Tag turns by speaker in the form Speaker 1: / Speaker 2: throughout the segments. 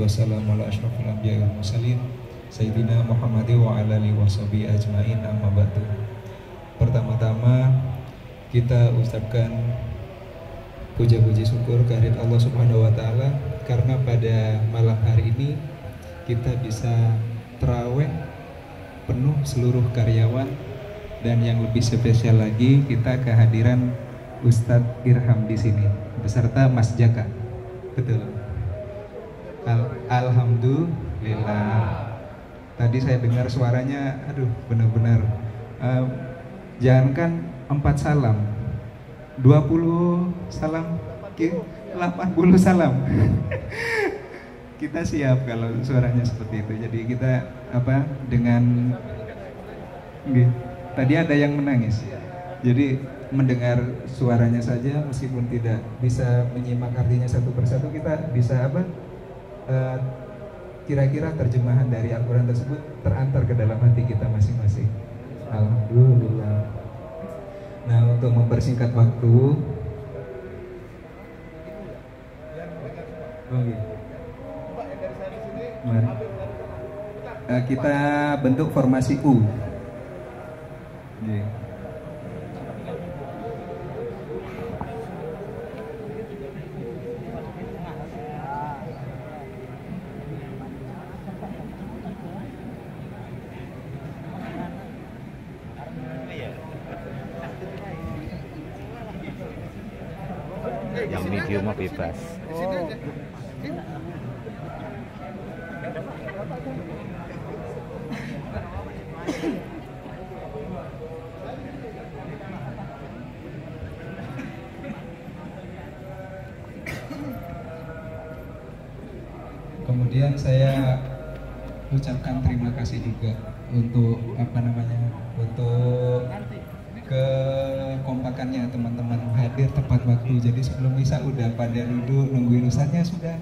Speaker 1: wassalamu ala asyrafil anbiya'i wal mursalin Sayyidina Muhammad wa ala alihi washabihi ajmain, amma ba'du. Pertama-tama kita ucapkan puja-puji syukur kehadirat Allah Subhanahu wa taala karena pada malam hari ini kita bisa tarawih penuh seluruh karyawan, dan yang lebih spesial lagi kita kehadiran Ustadz Irham di sini beserta Mas Jaka. Betul. Alhamdulillah. Tadi saya dengar suaranya, aduh benar-benar jangankan 4 salam, 20 salam, 80 salam. Kita siap kalau suaranya seperti itu. Jadi kita dengan tadi ada yang menangis. Jadi mendengar suaranya saja meskipun tidak bisa menyimak artinya satu persatu, kita bisa kira-kira terjemahan dari Al-Quran tersebut terantar ke dalam hati kita masing-masing. Alhamdulillah. Nah, untuk mempersingkat waktu, mari kita bentuk formasi U.
Speaker 2: Yang video mah bebas.
Speaker 1: Kemudian saya ucapkan terima kasih juga untuk untuk kekompakannya teman-teman hadir tepat waktu. Jadi sebelum misa udah pada duduk nungguin ustadznya, sudah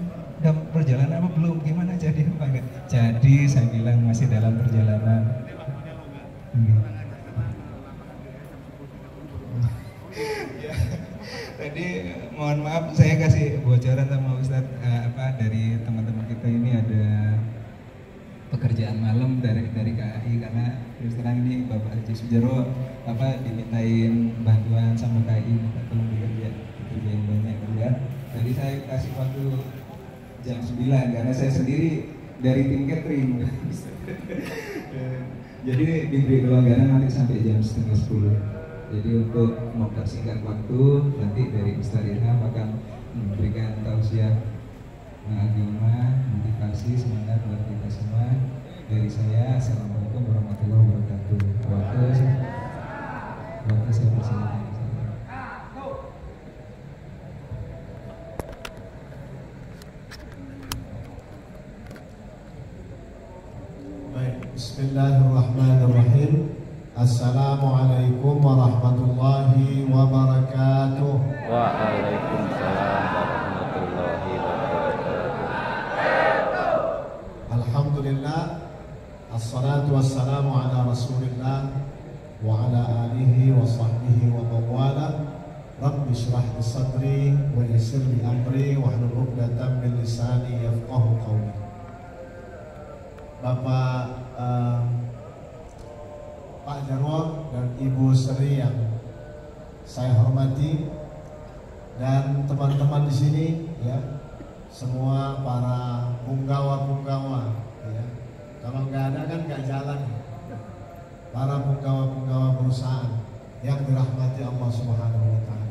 Speaker 1: perjalanan apa belum, gimana jadi apa enggak? Jadi saya bilang masih dalam perjalanan. Tadi mohon maaf saya kasih bocoran sama Ustadz dari teman-teman kita ini ada pekerjaan malam dari KAI, karena terus terang ini Bapak Haji Sujaro dimintain bantuan sama KAI, minta tolong dikerjain banyak kerjaan. Tadi saya kasih waktu jam 9 karena saya sendiri dari tim catering. Jadi diberi kelonggaran nanti sampai jam setengah 10. Jadi untuk mempersingkat waktu, nanti dari Ustadz Irham akan memberikan tausiah agama, motivasi, semangat buat kita semua. Dari saya, assalamualaikum warahmatullahi wabarakatuh. Waktu saya persilakan.
Speaker 3: Baik, Bismillahirrahmanirrahim. Assalamualaikum warahmatullahi wabarakatuh.
Speaker 2: Waalaikumsalam warahmatullahi wabarakatuh.
Speaker 3: Alhamdulillah, assalatu wassalamu ala rasulillah wa ala alihi wa sahbihi wa mawala. Rabbi syrah li sadri wa yassir li amri wa hlul 'uqdatam min lisani yafqahu qawli. Bapak Pak Jarwo dan Ibu Sri yang saya hormati, dan teman-teman di sini ya, semua para punggawa-punggawa ya. Kalau nggak ada kan nggak jalan. Para punggawa-punggawa perusahaan yang dirahmati Allah Subhanahu wa taala.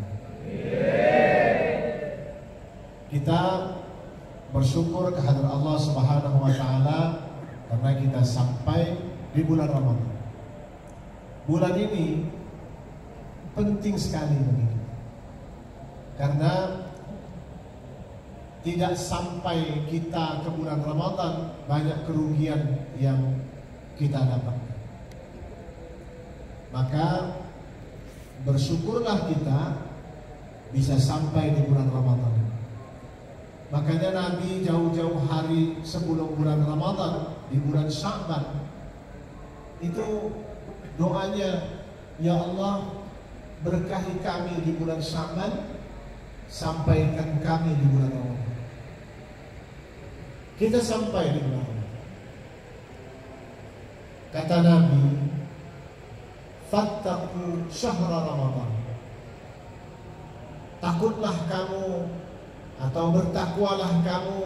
Speaker 3: Kita bersyukur kehadirat Allah Subhanahu wa taala karena kita sampai di bulan Ramadan. Bulan ini penting sekali bagi kita, karena tidak sampai kita ke bulan Ramadan banyak kerugian yang kita dapatkan. Maka bersyukurlah kita bisa sampai di bulan Ramadan. Makanya Nabi jauh-jauh hari sebelum bulan Ramadan, di bulan Sya'ban, itu doanya, ya Allah, berkahi kami di bulan Sya'ban, sampaikan kami di bulan Ramadan. kita sampai di bulan Ramadan. Kata Nabi, fattaqu syahra Ramadan. Takutlah kamu atau bertakwalah kamu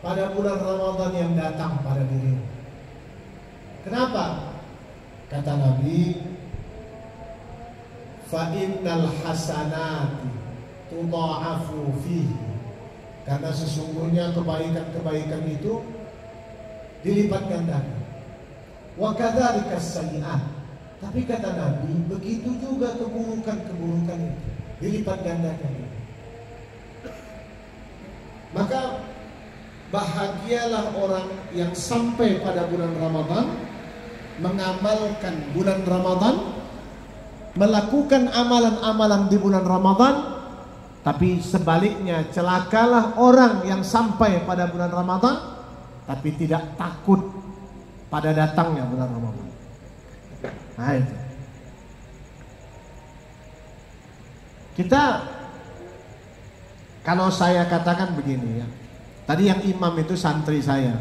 Speaker 3: pada bulan Ramadan yang datang pada dirimu. Kenapa? Kata Nabi, fa innal hasanati tudha'afu fihi. Karena sesungguhnya kebaikan-kebaikan itu dilipat gandakan. Wa kadzalika sayyi'at. Tapi kata Nabi, begitu juga keburukan-keburukan itu dilipat gandakan. Maka bahagialah orang yang sampai pada bulan Ramadan, mengamalkan bulan Ramadan, melakukan amalan-amalan di bulan Ramadan. Tapi sebaliknya, celakalah orang yang sampai pada bulan Ramadan tapi tidak takut pada datangnya bulan Ramadan. Nah itu. Kita, kalau saya katakan begini ya, tadi yang imam itu santri saya,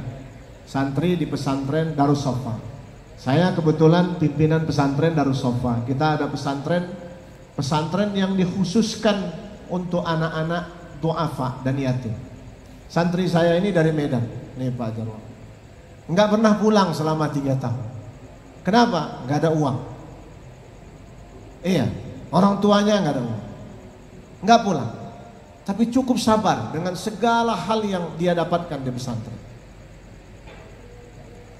Speaker 3: santri di pesantren Darus Sofa. Saya kebetulan pimpinan pesantren Darus Sofa. Kita ada pesantren yang dikhususkan untuk anak-anak du'afa dan yatim. Santri saya ini dari Medan, nih Pak Jarwo. Enggak pernah pulang selama 3 tahun. Kenapa? Enggak ada uang. Iya, orang tuanya enggak ada uang, enggak pulang. Tapi cukup sabar dengan segala hal yang dia dapatkan di pesantren.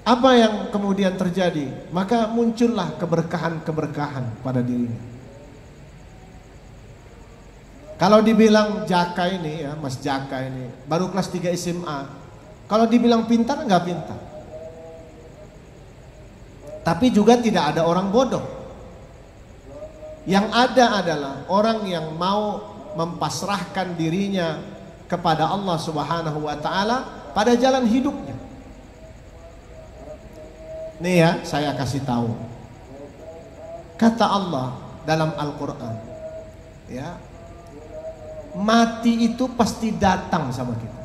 Speaker 3: Apa yang kemudian terjadi? Maka muncullah keberkahan-keberkahan pada dirinya. Kalau dibilang Jaka ini ya, Mas Jaka ini baru kelas 3 SMA. Kalau dibilang pintar, enggak pintar. Tapi juga tidak ada orang bodoh. Yang ada adalah orang yang mau mempasrahkan dirinya kepada Allah Subhanahu wa taala pada jalan hidupnya. Nih ya, saya kasih tahu. Kata Allah dalam Al-Qur'an, ya, mati itu pasti datang sama kita.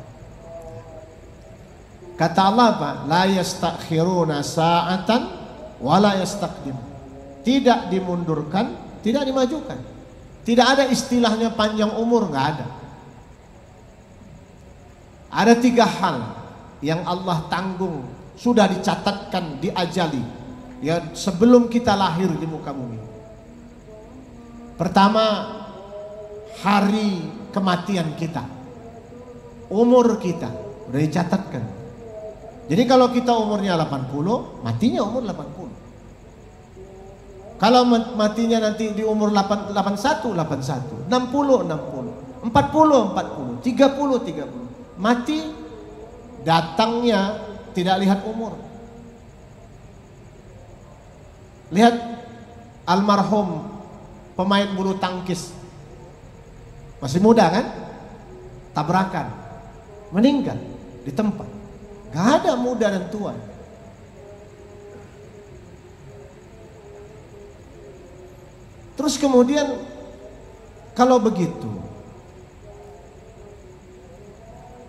Speaker 3: Kata Allah apa? La yastakhiruna sa'atan wa la yastaqdim. Tidak dimundurkan, tidak dimajukan. Tidak ada istilahnya panjang umur, nggak ada. Ada 3 hal yang Allah tanggung, sudah dicatatkan, diajali ya sebelum kita lahir di muka bumi. Pertama, hari kematian kita, umur kita udah dicatatkan. Jadi kalau kita umurnya 80, matinya umur 80. Kalau matinya nanti di umur 81, 60, 40, 30, 30. Mati datangnya tidak lihat umur. Lihat almarhum pemain bulu tangkis, masih muda kan, tabrakan, meninggal di tempat. Gak ada muda dan tua. Terus kemudian kalau begitu,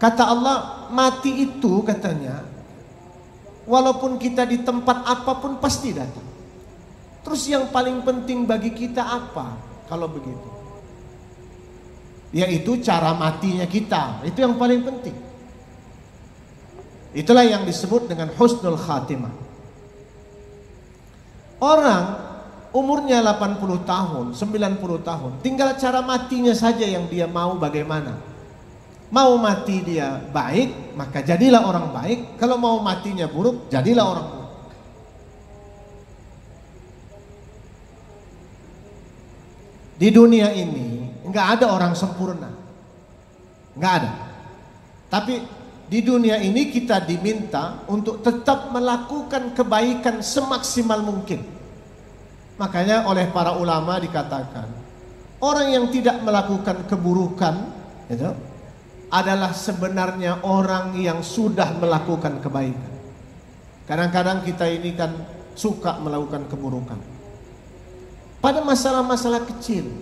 Speaker 3: kata Allah, mati itu katanya walaupun kita di tempat apapun pasti datang. Terus yang paling penting bagi kita apa kalau begitu? Yaitu cara matinya kita. Itu yang paling penting. Itulah yang disebut dengan husnul khatimah. Orang umurnya 80 tahun, 90 tahun, tinggal cara matinya saja yang dia mau bagaimana. Mau mati dia baik, maka jadilah orang baik. Kalau mau matinya buruk, jadilah orang buruk. Di dunia ini nggak ada orang sempurna, nggak ada. Tapi di dunia ini kita diminta untuk tetap melakukan kebaikan semaksimal mungkin. Makanya oleh para ulama dikatakan, orang yang tidak melakukan keburukan itu adalah sebenarnya orang yang sudah melakukan kebaikan. Kadang-kadang kita ini kan suka melakukan keburukan pada masalah-masalah kecil.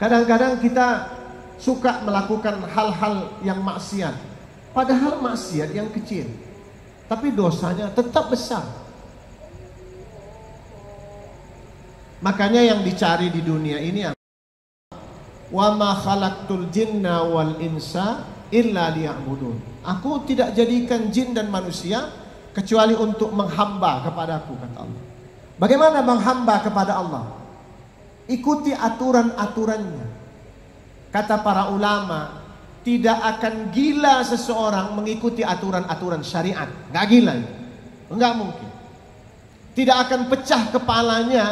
Speaker 3: Kadang-kadang kita
Speaker 4: suka melakukan hal-hal yang maksiat, padahal maksiat yang kecil, tapi dosanya tetap besar. Makanya yang dicari di dunia ini adalah wa ma khalaqtul jinna wal insa illa liya'budun. Aku tidak jadikan jin dan manusia kecuali untuk menghamba kepadaku, kata Allah. Bagaimana menghamba kepada Allah? Ikuti aturan-aturannya. Kata para ulama, tidak akan gila seseorang mengikuti aturan-aturan syariat. Nggak gila, nggak mungkin. Tidak akan pecah kepalanya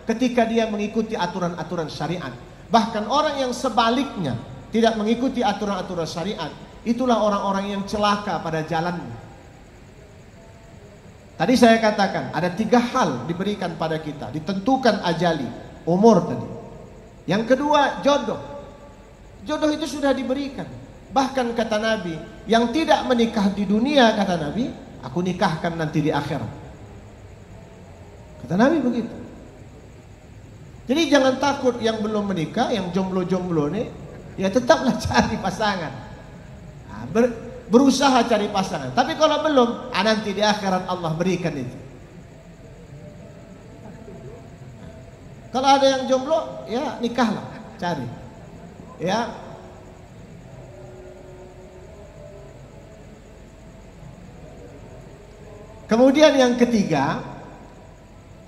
Speaker 4: ketika dia mengikuti aturan-aturan syariat. Bahkan orang yang sebaliknya tidak mengikuti aturan-aturan syariat, itulah orang-orang yang celaka pada jalannya. Tadi saya katakan ada 3 hal diberikan pada kita, ditentukan ajali, umur tadi. Yang kedua, jodoh. Jodoh itu sudah diberikan. Bahkan kata Nabi, yang tidak menikah di dunia, kata Nabi, aku nikahkan nanti di akhirat. Kata Nabi begitu. Jadi jangan takut yang belum menikah, yang jomblo-jomblo nih, ya tetaplah cari pasangan. Nah, berusaha cari pasangan. Tapi kalau belum, nanti di akhirat Allah berikan itu. Kalau ada yang jomblo, ya nikahlah, cari. Ya. Kemudian yang ketiga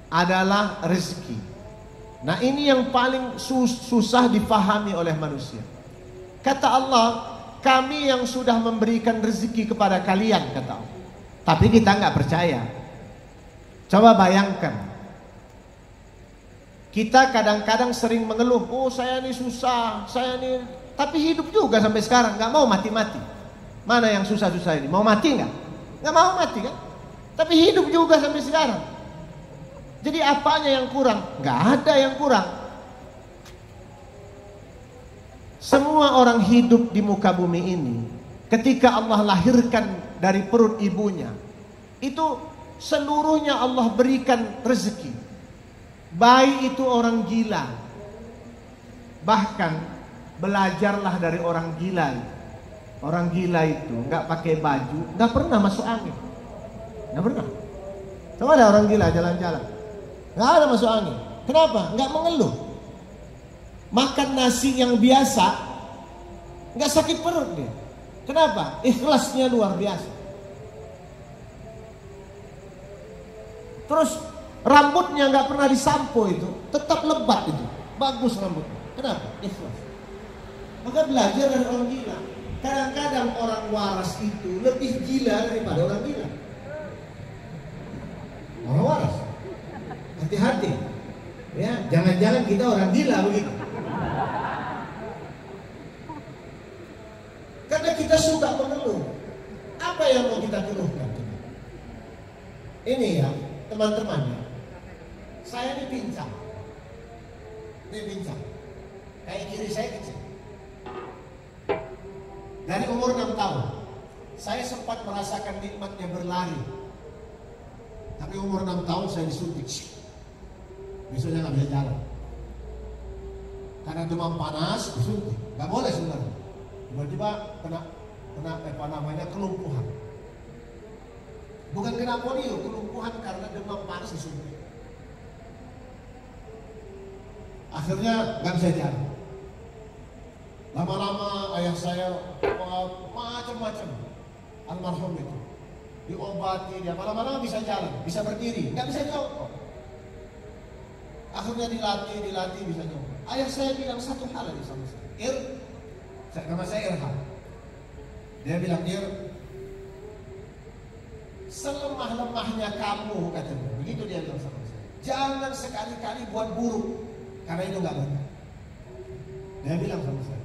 Speaker 4: adalah rezeki. Nah, ini yang paling susah difahami oleh manusia. Kata Allah, kami yang sudah memberikan rezeki kepada kalian, kata Allah. Tapi kita nggak percaya. Coba bayangkan, kita kadang-kadang sering mengeluh, oh saya ini susah, saya ini, tapi hidup juga sampai sekarang, nggak mau mati-mati. Mana yang susah-susah ini? Mau mati nggak? Nggak mau mati kan? Tapi hidup juga sampai sekarang. Jadi apanya yang kurang? Nggak ada yang kurang. Semua orang hidup di muka bumi ini, ketika Allah lahirkan dari perut ibunya, itu seluruhnya Allah berikan rezeki. Bayi itu orang gila. Bahkan belajarlah dari orang gila. Orang gila itu nggak pakai baju, nggak pernah masuk angin, nggak pernah. Coba ada orang gila jalan-jalan, nggak ada masuk angin. Kenapa? Nggak mengeluh. Makan nasi yang biasa, nggak sakit perut dia. Kenapa? Ikhlasnya luar biasa. Terus rambutnya nggak pernah disampo itu, tetap lebat itu, bagus rambutnya. Kenapa? Ikhlas. Maka belajar dari orang gila. Kadang-kadang orang waras itu lebih gila daripada orang gila. Orang waras, hati-hati. Ya, jangan-jangan kita orang gila begitu. Karena kita suka mengeluh. Apa yang mau kita keluhkan? Ini ya, teman-teman ya. Saya ini pincang. Ini pincang. Kayak kiri saya kecil. Dari umur 6 tahun, saya sempat merasakan nikmatnya berlari. Tapi umur 6 tahun saya disuntik. Besoknya nggak bisa jalan. Karena demam panas, disuntik. Nggak boleh sebenarnya. Tiba-tiba kena kelumpuhan. Bukan kena polio, kelumpuhan karena demam panas disuntik. Akhirnya nggak bisa jalan. Lama-lama ayah saya macam-macam, almarhum itu diobati, dia malam-malam bisa jalan, bisa berdiri, nggak bisa jongkok. Akhirnya dilatih bisa jongkok. Ayah saya bilang satu hal lagi sama saya, nama saya Irham. Dia bilang, Ir, selemah-lemahnya kamu, katanya, begitu dia bilang sama saya. Jangan sekali-kali buat buruk, karena itu nggak benar. Dia bilang sama saya.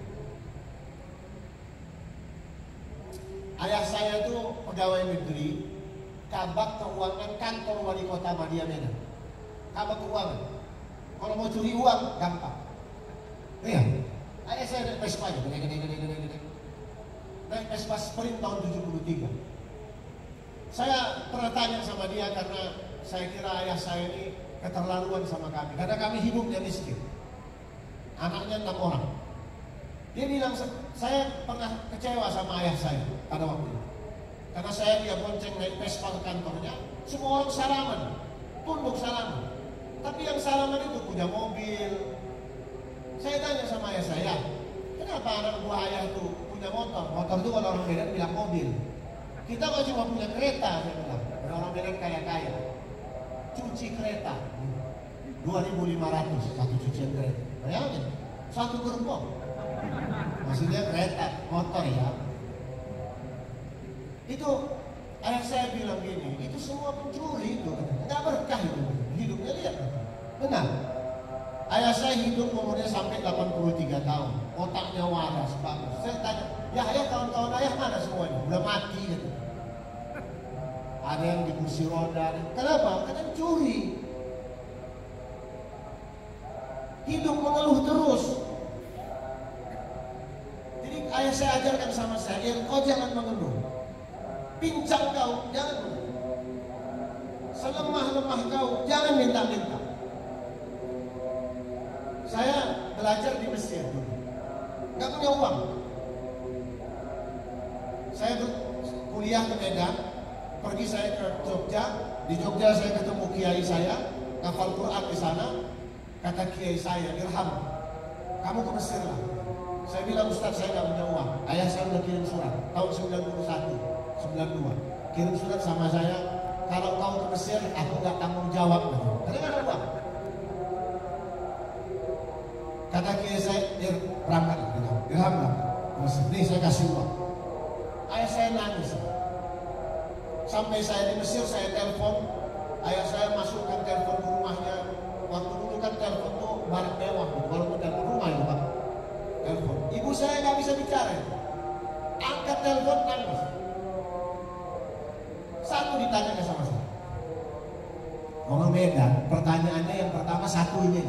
Speaker 4: Ayah saya itu pegawai negeri, kabak keuangan kantor wali kota Madya Medan. Kabak keuangan. Kalau mau curi uang gampang. Iya. Ayah saya naik Vespa aja, naik Vespa Sprint tahun 73. Saya pernah tanya sama dia karena saya kira ayah saya ini keterlaluan sama kami. Karena kami hidupnya miskin. Anaknya 6 orang. Dia bilang, saya pernah kecewa sama ayah saya pada waktu itu. Karena saya dia bonceng naik Vespa ke kantornya, semua orang salaman, tunduk salaman. Tapi yang salaman itu punya mobil. Saya tanya sama ayah saya, kenapa anak buah ayah itu punya motor? Motor itu kalau orang Medan bilang mobil. Kita kok cuma punya kereta, saya bilang. Orang Medan kaya-kaya. Cuci kereta. 2.500 satu cucian kereta. Bayangin, satu gerbong. Maksudnya kereta, motor ya. Itu ayah saya bilang gini, itu semua pencuri itu, nggak berkah itu. Hidupnya lihat, benar. Ayah saya hidup umurnya sampai 83 tahun, otaknya waras, bagus. Saya tanya, ya ayah kawan-kawan ayah mana semuanya? Udah mati gitu. Ada yang di kursi roda. Kenapa? Karena curi. Hidup mengeluh terus. Jadi ayah saya ajarkan sama saya, kau jangan mengeluh. Pincang kau, jangan mengeluh. Selemah-lemah kau, jangan minta-minta. Saya belajar di Mesir dulu, nggak punya uang. Saya kuliah ke Medan, pergi saya ke Jogja. Di Jogja saya ketemu kiai saya, hafal Quran di sana. Kata kiai saya, Irham, kamu ke Mesir lah. Saya bilang, Ustaz saya nggak punya uang. Ayah saya udah kirim surat tahun 91, 92. Kirim surat sama saya, kalau kau ke Mesir, aku nggak tanggung jawab. Karena nggak ada uang. Kata kiai saya, berangkat, Irham lah. Nih saya kasih uang. Ayah saya nangis. Sampai saya di Mesir, saya telepon. Ayah saya masukkan telepon ke rumahnya. Waktu dulu kan telepon tuh barang mewah, walaupun telepon rumah itu Pak. Telepon. Ibu saya nggak bisa bicara. Angkat telepon, nangis. Satu ditanya sama saya. Orang Medan, pertanyaannya yang pertama satu ini.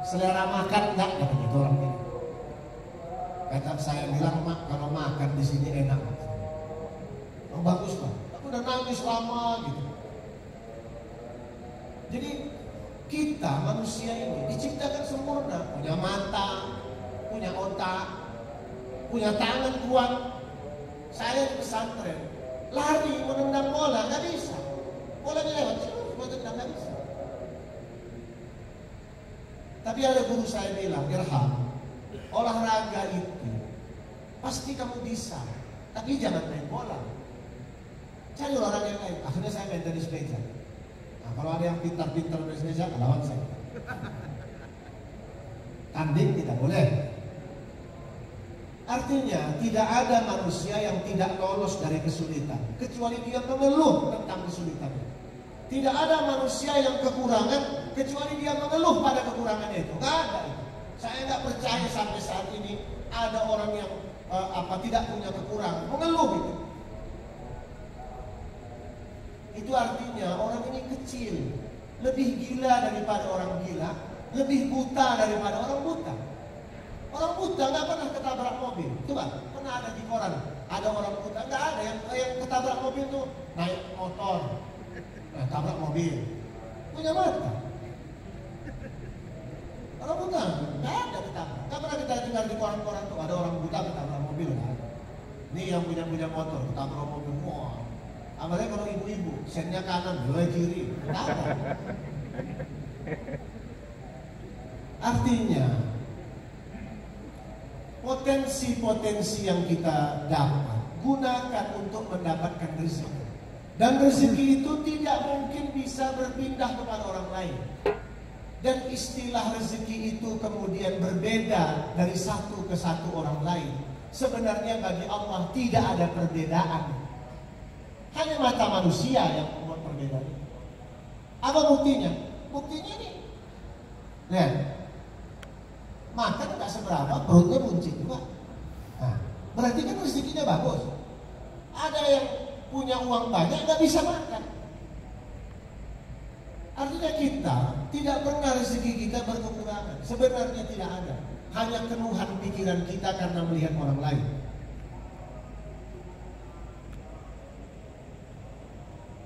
Speaker 4: Selera makan enggak? Katanya itu orang ini. Kata saya bilang, mak kalau makan di sini enak. Oh bagus Pak. Aku udah nangis lama gitu. Jadi kita manusia ini diciptakan sempurna, punya mata, punya otak, punya tangan kuat. Saya di pesantren, lari menendang bola nggak bisa. Bolanya lewat, saya tendang nggak bisa. Tapi ada guru saya bilang, Irham, olahraga itu pasti kamu bisa, tapi jangan main bola. Cari olahraga yang lain. Akhirnya saya main tenis meja. Nah, kalau ada yang pintar-pintar tenis meja, lawan saya. Tanding tidak boleh. Artinya tidak ada manusia yang tidak lolos dari kesulitan, kecuali dia mengeluh tentang kesulitannya. Tidak ada manusia yang kekurangan kecuali dia mengeluh pada kekurangan itu. Nggak ada itu. Saya nggak percaya sampai saat ini ada orang yang tidak punya kekurangan, mengeluh itu. Itu artinya orang ini kecil, lebih gila daripada orang gila, lebih buta daripada orang buta. Orang buta nggak pernah ketabrak mobil. Coba, pernah ada di koran, ada orang buta, nggak ada yang ketabrak mobil tuh naik motor, tabrak mobil, punya mata. Orang buta nggak ada ketabrak. Nggak pernah kita dengar di koran-koran tuh ada orang buta ketabrak mobil. Kan? Ini yang punya motor ketabrak mobil, wah. Apalagi kalau ibu-ibu, sennya kanan, dua kiri, nggak ada. Artinya potensi-potensi yang kita dapat gunakan untuk mendapatkan rezeki. Dan rezeki itu tidak mungkin bisa berpindah kepada orang lain. Dan istilah rezeki itu kemudian berbeda dari satu ke satu orang lain. Sebenarnya bagi Allah tidak ada perbedaan. Hanya mata manusia yang membuat perbedaan. Apa buktinya? Buktinya ini. Lihat. Makan nggak seberapa, perutnya buncit juga. Nah, berarti kan rezekinya bagus. Ada yang punya uang banyak nggak bisa makan. Artinya kita tidak pernah rezeki kita berkekurangan. Sebenarnya tidak ada. Hanya keluhan pikiran kita karena melihat orang lain.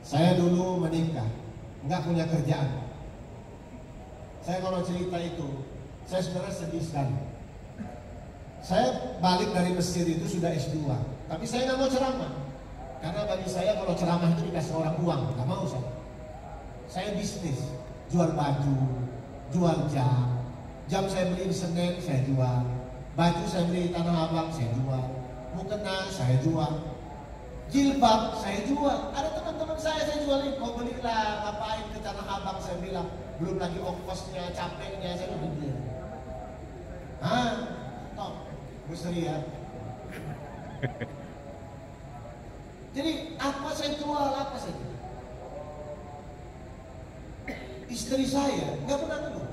Speaker 4: Saya dulu menikah, nggak punya kerjaan. Saya kalau cerita itu, saya sebenarnya sedih sekali.
Speaker 3: Saya balik dari Mesir itu sudah S2, tapi saya nggak mau ceramah. Karena bagi saya kalau ceramah itu dikasih orang uang, nggak mau saya. Saya bisnis, jual baju, jual jam. Jam saya beli di Senen, saya jual. Baju saya beli di Tanah Abang, saya jual. Mukena saya jual. Jilbab saya jual. Ada teman-teman saya jualin. Kau belilah, ngapain ke Tanah Abang, saya bilang. Belum lagi ongkosnya, capeknya, saya udah beli. Top, Bu Sri ya. Jadi apa saya jual, apa saja. Istri saya nggak pernah ngeluh.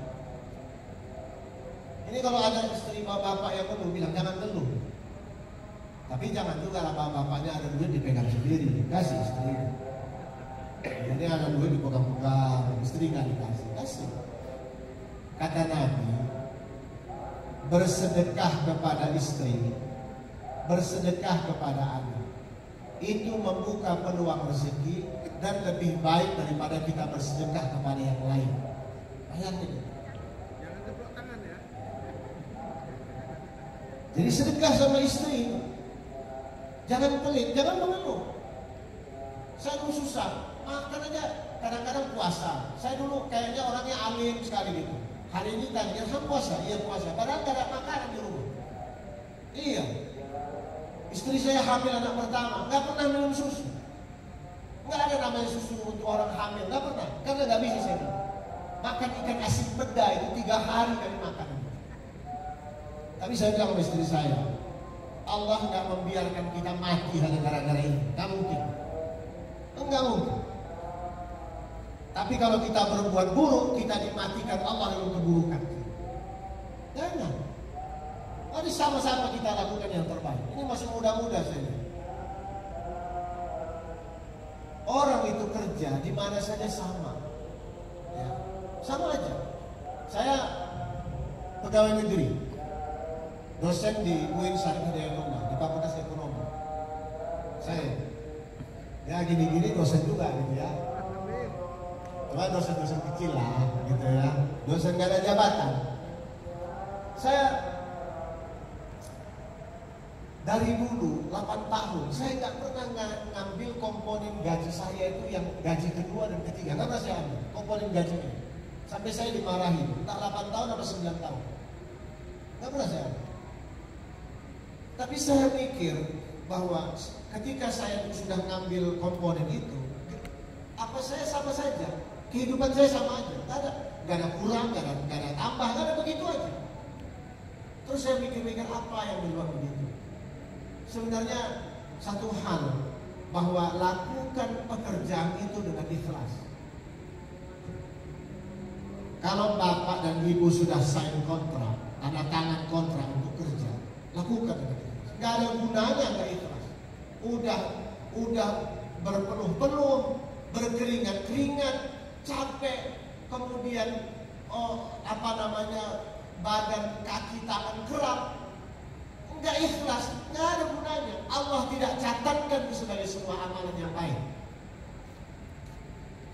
Speaker 3: Ini kalau ada istri bapak yang ngeluh, bilang jangan ngeluh. Tapi jangan juga lah bapaknya ada duit dipegang sendiri, kasih istri. Jadi ada duit dipegang-pegang, istri nggak dikasih, kasih. Kata Nabi, bersedekah kepada istri, bersedekah kepada anak, itu membuka peluang rezeki dan lebih baik daripada kita bersedekah kepada yang lain. Bayangin.
Speaker 4: Jangan tepuk tangan ya.
Speaker 3: Jadi sedekah sama istri, jangan pelit, jangan mengeluh. Saya dulu susah, makan aja kadang-kadang puasa. Saya dulu kayaknya orangnya alim sekali gitu. Hari ini tanya, saya puasa, iya puasa. Padahal gak ada makanan di rumah. Iya. Istri saya hamil anak pertama, gak pernah minum susu. Gak ada namanya susu untuk orang hamil, gak pernah. Karena gak bisa saya bilang. Makan ikan asin peda itu 3 hari kami makan. Tapi saya bilang sama istri saya, Allah gak membiarkan kita mati hanya gara-gara ini. Gak mungkin. Enggak mungkin. Tapi kalau kita berbuat buruk, kita dimatikan Allah dengan keburukan. Jangan. Mari sama-sama kita lakukan yang terbaik. Ini masih muda-muda saya. Orang itu kerja di mana saja sama. Ya, sama aja. Saya pegawai negeri, dosen di UIN Syarif Hidayatullah di Fakultas Ekonomi. Saya, ya gini-gini dosen juga gitu ya. Cuma dosen-dosen kecil lah gitu ya. Dosen gak ada jabatan. Saya dari dulu 8 tahun saya nggak pernah ngambil komponen gaji saya itu yang gaji kedua dan ketiga. Karena saya ambil komponen gajinya. Sampai saya dimarahin, entah 8 tahun atau 9 tahun. Nggak pernah saya ambil. Tapi saya mikir bahwa ketika saya sudah ngambil komponen itu, apa saya sama saja. Kehidupan saya sama aja, gak ada kurang, gak ada tambah, gak ada begitu aja. Terus saya mikir-mikir apa yang di luar begitu. Sebenarnya satu hal, bahwa lakukan pekerjaan itu dengan ikhlas. Kalau bapak dan ibu sudah sign kontrak, tanda tangan kontrak untuk kerja, lakukan dengan ikhlas. Gak ada gunanya gak ikhlas. Udah berpeluh-peluh, berkeringat-keringat, capek, kemudian badan, kaki, tangan keram, enggak ikhlas, enggak ada gunanya. Allah tidak catatkan itu sebagai sebuah amalan yang baik.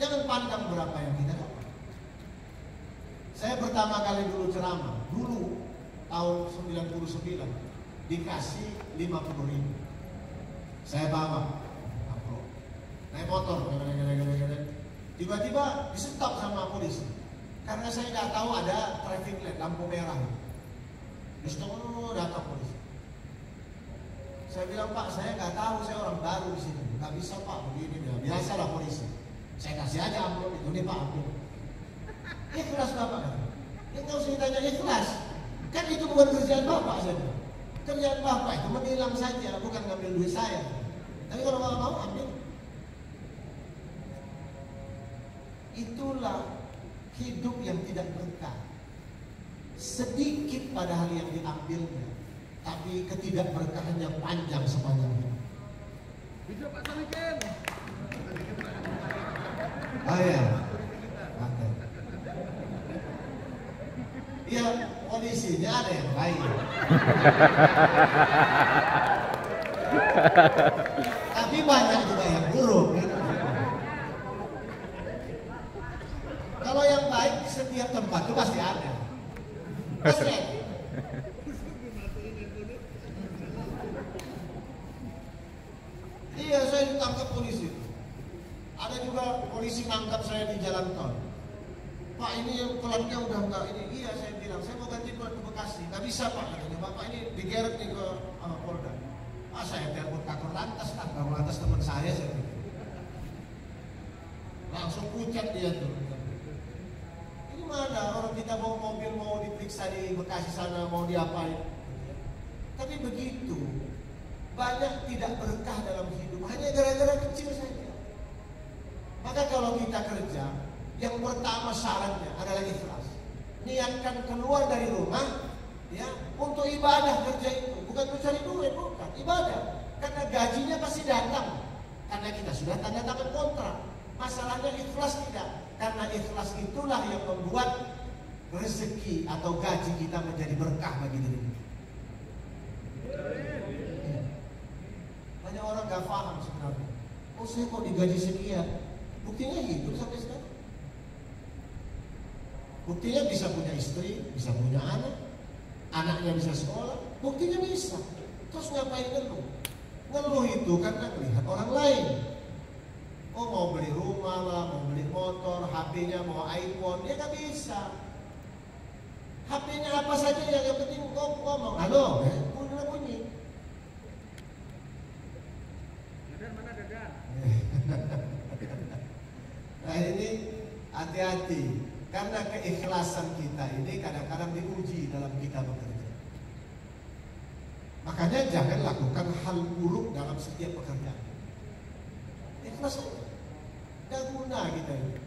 Speaker 3: Jangan pandang berapa yang kita dapat. Saya pertama kali dulu ceramah, dulu tahun 99 dikasih 50.000. Saya bawa naik motor, tiba-tiba di-stop sama polisi karena saya nggak tahu ada traffic light, lampu merah. Di-stop, datang polisi. Saya bilang, Pak, saya nggak tahu, saya orang baru di sini, nggak bisa Pak begini. Biasalah polisi. Saya kasih aja amplop itu, nih Pak amplop. Ikhlas Bapak kan? Ya nggak usah ditanya ikhlas. Kan itu bukan kerjaan Bapak saja. Kerjaan Bapak itu menilang saja, bukan ngambil duit saya. Tapi kalau Bapak mau ambil. Itulah hidup yang tidak berkah. Sedikit padahal yang diambilnya, tapi ketidakberkahannya panjang sepanjang hidup.
Speaker 4: Hidup Pak Salikin.
Speaker 3: Oh ya. Iya, polisinya ada yang lain. Tapi banyak juga yang buruk. Gitu. Kalau yang baik di setiap tempat itu pasti ada. Pasti ada.
Speaker 4: saya ditangkap polisi. Ada juga polisi nangkap saya di jalan tol. Pak, ini yang pelannya udah enggak ini. Iya, saya bilang saya mau ganti plat ke Bekasi. Nggak bisa Pak, katanya. Bapak ini digeret nih ke Polda. Saya telepon kakor lantas, kakor lantas teman saya pikir. Langsung pucat dia tuh. Ini mana orang kita bawa mobil mau diperiksa di Bekasi sana, mau diapain? Tapi begitu, banyak tidak berkah dalam hidup hanya gara-gara kecil saja. Maka kalau kita kerja, yang pertama syaratnya adalah ikhlas. Niatkan keluar dari rumah, ya, untuk ibadah kerja itu, bukan mencari duit, bukan ibadah. Karena gajinya pasti datang, karena kita sudah tanda tangan kontrak. Masalahnya ikhlas tidak, karena ikhlas itulah yang membuat rezeki atau gaji kita menjadi berkah bagi diri kita. Banyak orang gak paham sebenarnya. Oh, saya kok digaji sekian? Buktinya hidup sampai sekarang. Buktinya bisa punya istri, bisa punya anak, anaknya bisa sekolah. Buktinya bisa. Terus ngapain ngeluh? Ngeluh itu karena melihat orang lain. Oh, mau beli rumah lah, mau beli motor, HP-nya mau iPhone, dia gak bisa. HP-nya apa saja yang penting ngomong. Halo, bunyi. Nah, ini hati-hati, karena keikhlasan kita ini kadang-kadang diuji dalam kita bekerja. Makanya jangan lakukan hal buruk dalam setiap pekerjaan. Ikhlas saja, tidak guna kita ini.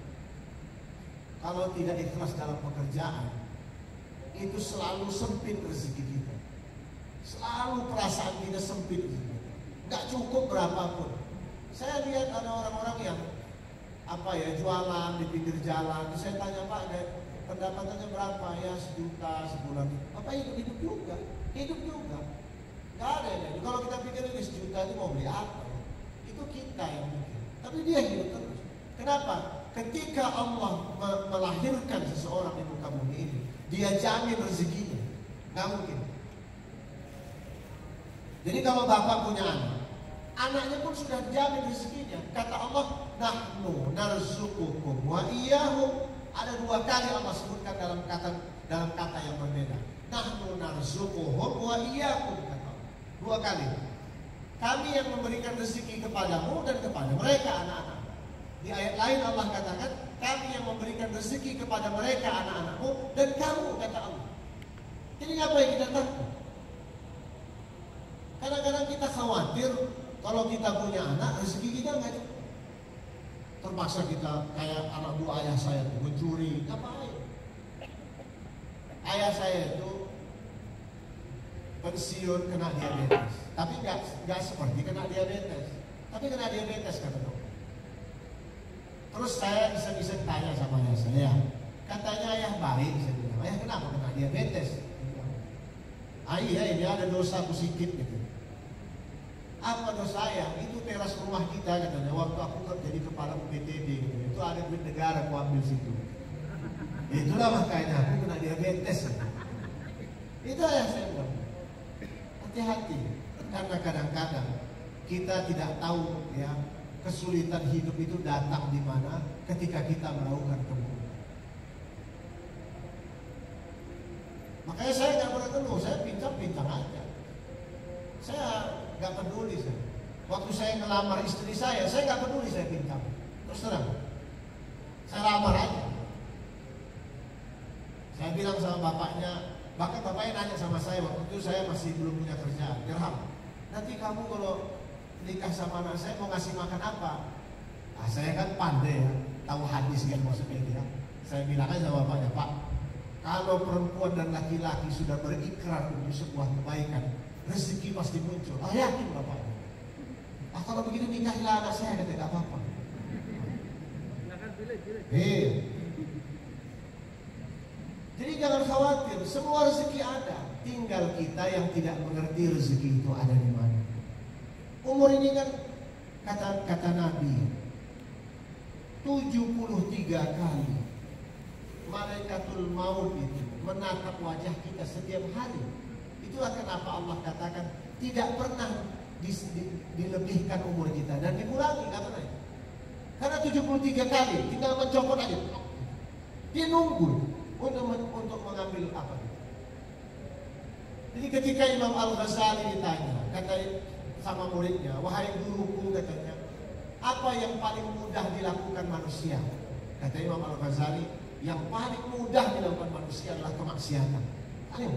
Speaker 4: Kalau tidak ikhlas dalam pekerjaan, itu selalu sempit rezeki kita. Selalu perasaan kita sempit rezeki kita. Nggak cukup berapapun. Saya lihat ada orang-orang yang jualan di pinggir jalan. Terus saya tanya, Pak, pendapatannya berapa? Ya 1 juta sebulan. Bapak hidup juga, Gak ada ya. Kalau kita pikir ini 1 juta itu mau beli apa? Itu kita yang mikir. Tapi dia hidup terus. Kenapa? Ketika Allah melahirkan seseorang di muka bumi ini, dia jamin rezekinya. Gak mungkin. Jadi kalau bapak punya anak, anaknya pun sudah dijamin rezekinya. Kata Allah, nahnu narzuqukum wa iyyahum. Ada 2 kali Allah sebutkan dalam kata yang berbeda. Nahnu narzuquhum wa iyyakum, kata Allah. 2 kali. Kami yang memberikan rezeki kepadamu dan kepada mereka anak-anak. Di ayat lain Allah katakan, kami yang memberikan rezeki kepada mereka anak-anakmu dan kamu, kata Allah. Jadi apa yang kita takut? Kadang-kadang kita khawatir kalau kita punya anak, rezeki kita nggak cukup. Terpaksa kita kayak anak buah ayah saya itu mencuri, ngapain? Ayah saya itu pensiun kena diabetes, tapi nggak seperti kena diabetes, tapi kena diabetes kata dokter. Terus saya iseng-iseng tanya sama ayah saya, katanya ayah baik, saya bilang, ayah kenapa kena diabetes? Iya, ini ada dosa sedikit gitu. Apa dosa saya? Itu teras rumah kita katanya. Waktu aku jadi kepala UPTD gitu. Itu ada duit negara aku ambil situ. Itulah makanya aku kena diabetes. Itu yang saya bilang. Hati-hati, karena kadang-kadang kita tidak tahu ya kesulitan hidup itu datang di mana ketika kita melakukan keburukan. Makanya saya nggak pernah keluh, saya pincang-pincang aja. Saya nggak peduli saya. Waktu saya ngelamar istri saya nggak peduli saya pincang. Terus terang, saya lamar aja. Saya bilang sama bapaknya, bahkan bapaknya nanya sama saya waktu itu saya masih belum punya kerjaan. Dirham, nanti kamu kalau nikah sama anak saya mau ngasih makan apa? Nah, saya kan pandai ya, tahu hadis gitu maksudnya dia. Saya bilang aja sama bapaknya, Pak, kalau perempuan dan laki-laki sudah berikrar untuk sebuah kebaikan, rezeki pasti muncul. Yakin bapak. Kalau begitu nikahilah anak saya, tidak apa-apa. Jadi jangan khawatir, semua rezeki ada. Tinggal kita yang tidak mengerti rezeki itu ada di mana. Umur ini kan kata Nabi 73 kali malaikatul maut itu menatap wajah kita setiap hari. Itulah kenapa Allah katakan tidak pernah dilebihkan umur kita dan dikurangi karena 73 kali tinggal mencopot aja. Dia nunggu untuk mengambil apa. Jadi ketika Imam Al-Ghazali ditanya, kata sama muridnya, wahai guruku, katanya, apa yang paling mudah dilakukan manusia? Kata Imam Al-Ghazali, yang paling mudah dilakukan manusia adalah kemaksiatan. Ayo,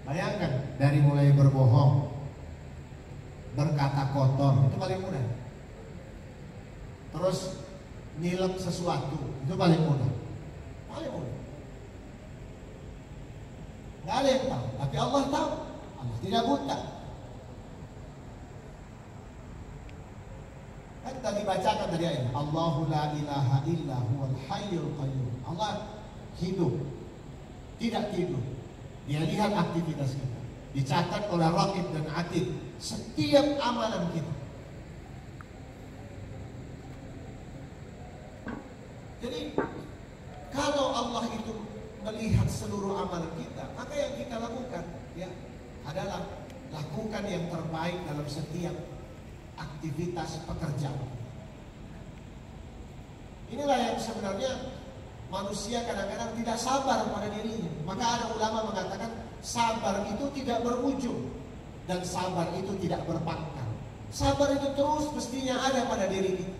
Speaker 4: bayangkan dari mulai berbohong, berkata kotor, itu paling mudah. Terus nilep sesuatu, itu paling mudah. Paling mudah. Gak ada yang tahu, tapi Allah tahu. Allah tidak buta. Kan tadi bacakan dari ayat, Allahu la ilaha illa huwal hayyul qayyum. Allah hidup, tidak tidur. Dia lihat aktivitas kita, dicatat oleh Raqib dan Atid setiap amalan kita. Jadi kalau Allah itu melihat seluruh amalan kita, maka yang kita lakukan ya adalah lakukan yang terbaik dalam setiap aktivitas pekerjaan. Inilah yang sebenarnya manusia kadang-kadang tidak sabar pada dirinya. Maka ada ulama mengatakan sabar itu tidak berujung dan sabar itu tidak berpangkal. Sabar itu terus mestinya ada pada diri kita.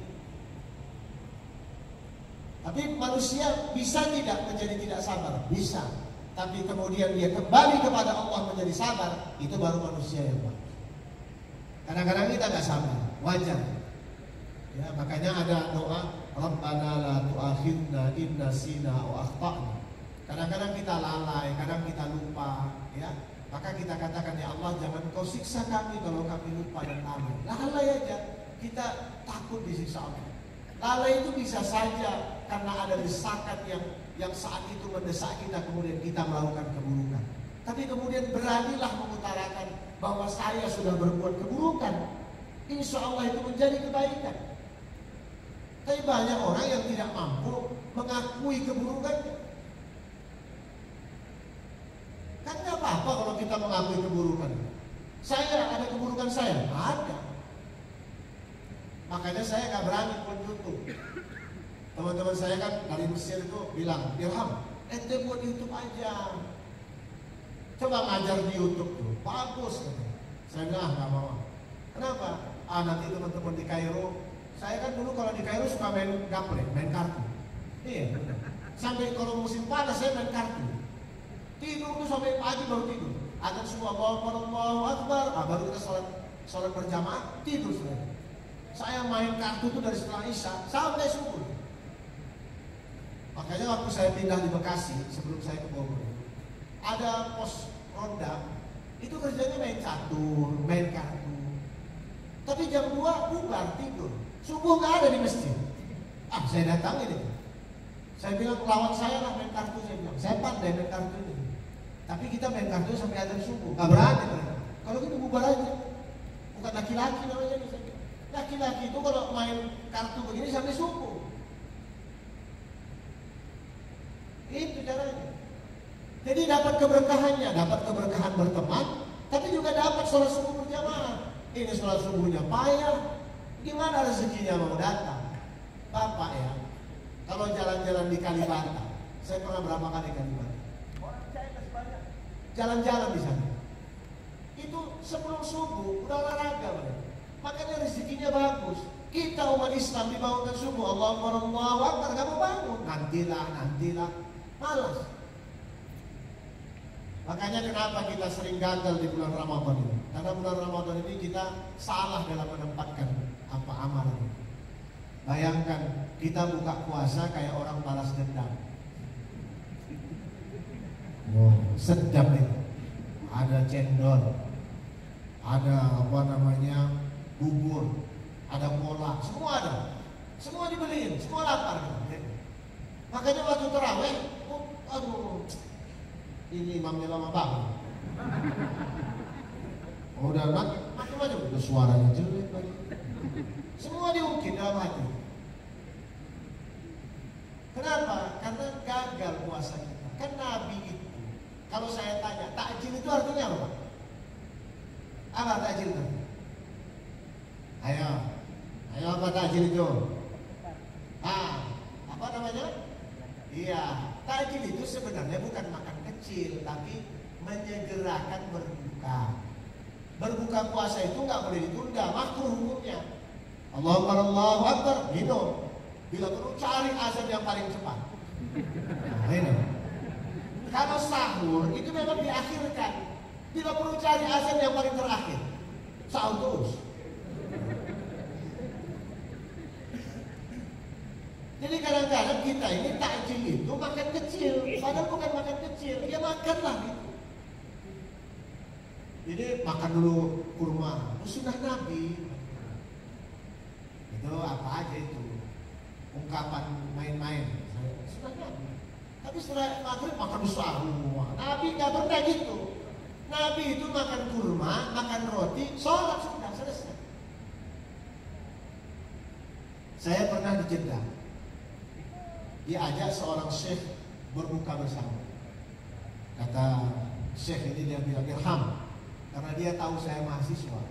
Speaker 4: Tapi manusia bisa tidak menjadi tidak sabar? Bisa. Tapi kemudian dia kembali kepada Allah menjadi sabar, itu baru manusia yang baik. Kadang-kadang kita nggak sabar, wajar. Ya, makanya ada doa, Rabbana la tu'akhidna in nasina aw akhtana. Kadang-kadang kita lalai, kadang kita lupa, ya. Maka kita katakan, ya Allah, jangan Kau siksa kami kalau kami lupa dan lalai. Lalai aja, kita takut disiksa Allah. Lalai itu bisa saja karena ada desakan yang saat itu mendesak kita, kemudian kita melakukan keburukan. Tapi kemudian beranilah mengutarakan bahwa saya sudah berbuat keburukan. Insya Allah itu menjadi kebaikan. Tapi banyak orang yang tidak mampu mengakui keburukannya. Kan nggak apa-apa kalau kita mengakui keburukan. Saya ada keburukan saya, ada. Makanya saya nggak berani buat YouTube. Teman-teman saya kan dari Mesir itu bilang, Ilham, ente buat YouTube aja. Coba ngajar di YouTube tuh, bagus. Saya bilang, nggak mau. Kenapa? Nanti teman-teman di Kairo, saya kan dulu kalau di Kairo suka main gaple, main kartu. Iya. Sampai kalau musim panas saya main kartu. Tidur tuh sampai pagi baru tidur. Ada semua Allahu Akbar, baru kita sholat berjamaah, tidur saya main kartu tuh dari setelah Isya sampai subuh. Makanya waktu saya pindah di Bekasi sebelum saya ke Bogor, ada pos ronda, itu kerjanya main catur, main kartu. Tapi jam 2 bubar tidur, subuh nggak ada di masjid. Saya datangin itu. Saya bilang lawan saya lah main kartu, saya bilang saya pandai main kartu ini. Tapi kita main kartu sampai adzan subuh, nggak berani. Kalau gitu bubar aja. Bukan laki-laki namanya nih. Laki-laki itu kalau main kartu begini sampai subuh. Itu caranya. Jadi dapat keberkahannya, dapat keberkahan berteman, tapi juga dapat sholat subuh berjamaah. Ini sholat subuhnya payah, gimana rezekinya mau datang? Bapak ya, kalau jalan-jalan di Kalibata, saya pernah berapa kali Kalibata? Orang China banyak. Jalan-jalan di sana. Itu sebelum subuh udah olahraga mereka. Makanya rezekinya bagus. Kita umat Islam dibangunkan subuh, Allahu Akbar, gak mau bangun. Nantilah, malas. Makanya kenapa kita sering gagal di bulan Ramadan ini? Karena bulan Ramadan ini kita salah dalam menempatkan apa amalan. Bayangkan kita buka puasa kayak orang balas dendam. Sedap nih. Ada cendol, ada apa namanya, bubur, ada kolak, semua ada. Semua dibeliin, semua lapar. Makanya waktu terawih, ini imamnya lama banget. Udah macam-macam, udah suaranya jelek lagi. Semua diungkit dalam hati. Kenapa? Karena gagal puasa kita. Kan Nabi itu, kalau saya tanya, takjil itu artinya apa?
Speaker 3: Apa takjil itu? Ayo apa takjil itu? Apa namanya? Iya, takjil itu sebenarnya bukan makan kecil, tapi menyegerakan berbuka. Berbuka puasa itu nggak boleh ditunda, makruh hukumnya. Allahu Akbar, minum. Bila perlu cari azan yang paling cepat. Nah, ini. Kalau sahur itu memang diakhirkan. Bila perlu cari azan yang paling terakhir. Sahur terus. Jadi kadang-kadang kita ini takjil itu makan kecil, padahal bukan makan kecil, ya makanlah gitu. Jadi makan dulu kurma, itu sunnah Nabi. Itu apa aja itu, ungkapan main-main, sunnah Nabi. Tapi setelah maghrib makan sahur, Nabi nggak pernah gitu. Nabi itu makan kurma, makan roti, sholat sudah selesai. Saya pernah di Jeddah, diajak seorang syekh berbuka bersama. Kata syekh ini, dia bilang irham, karena dia tahu saya mahasiswa,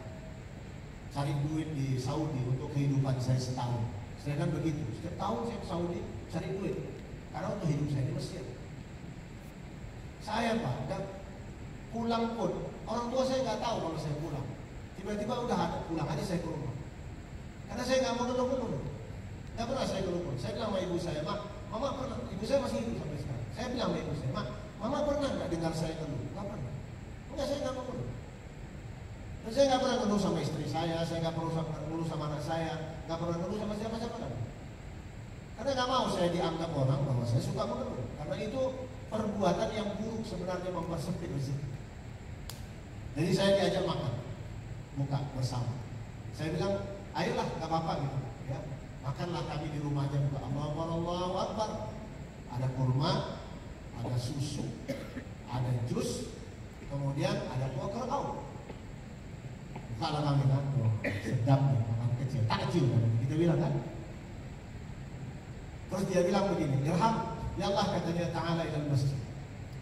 Speaker 3: cari duit di Saudi untuk kehidupan saya setahun. Saya kan begitu, setiap tahun saya ke Saudi cari duit, karena untuk hidup saya di Mesir. Saya Pak, dan pulang pun orang tua saya nggak tahu kalau saya pulang. Tiba-tiba udah ada, pulang aja saya ke rumah, karena saya nggak mau ngeluh-ngeluh. Nggak pernah saya ngeluh. Saya bilang sama ibu saya, Mak, Mama pernah, ibu saya masih hidup sampai sekarang. Saya bilang sama ibu saya, Mak, Mama pernah nggak dengar saya ngeluh? Nggak pernah. Enggak, saya nggak mau ngeluh. Dan saya nggak pernah ngeluh sama istri saya nggak pernah ngeluh sama anak saya, nggak pernah ngeluh sama siapa-siapa lagi. Karena nggak mau saya dianggap orang bahwa saya suka mengeluh. Karena itu perbuatan yang buruk sebenarnya, mempersempit rezeki. Jadi saya diajak makan, buka bersama. Saya bilang, ayolah, nggak apa-apa gitu, ya. Makanlah kami di rumahnya, buka Allahu Akbar. Ada kurma, ada susu, ada jus, kemudian ada buah kerbau. Bukalah kami kan, sedap nih, makan kecil, takjil kan, kita bilang kan. Terus dia bilang begini, irham, ya Allah, katanya ta'ala ilal masjid,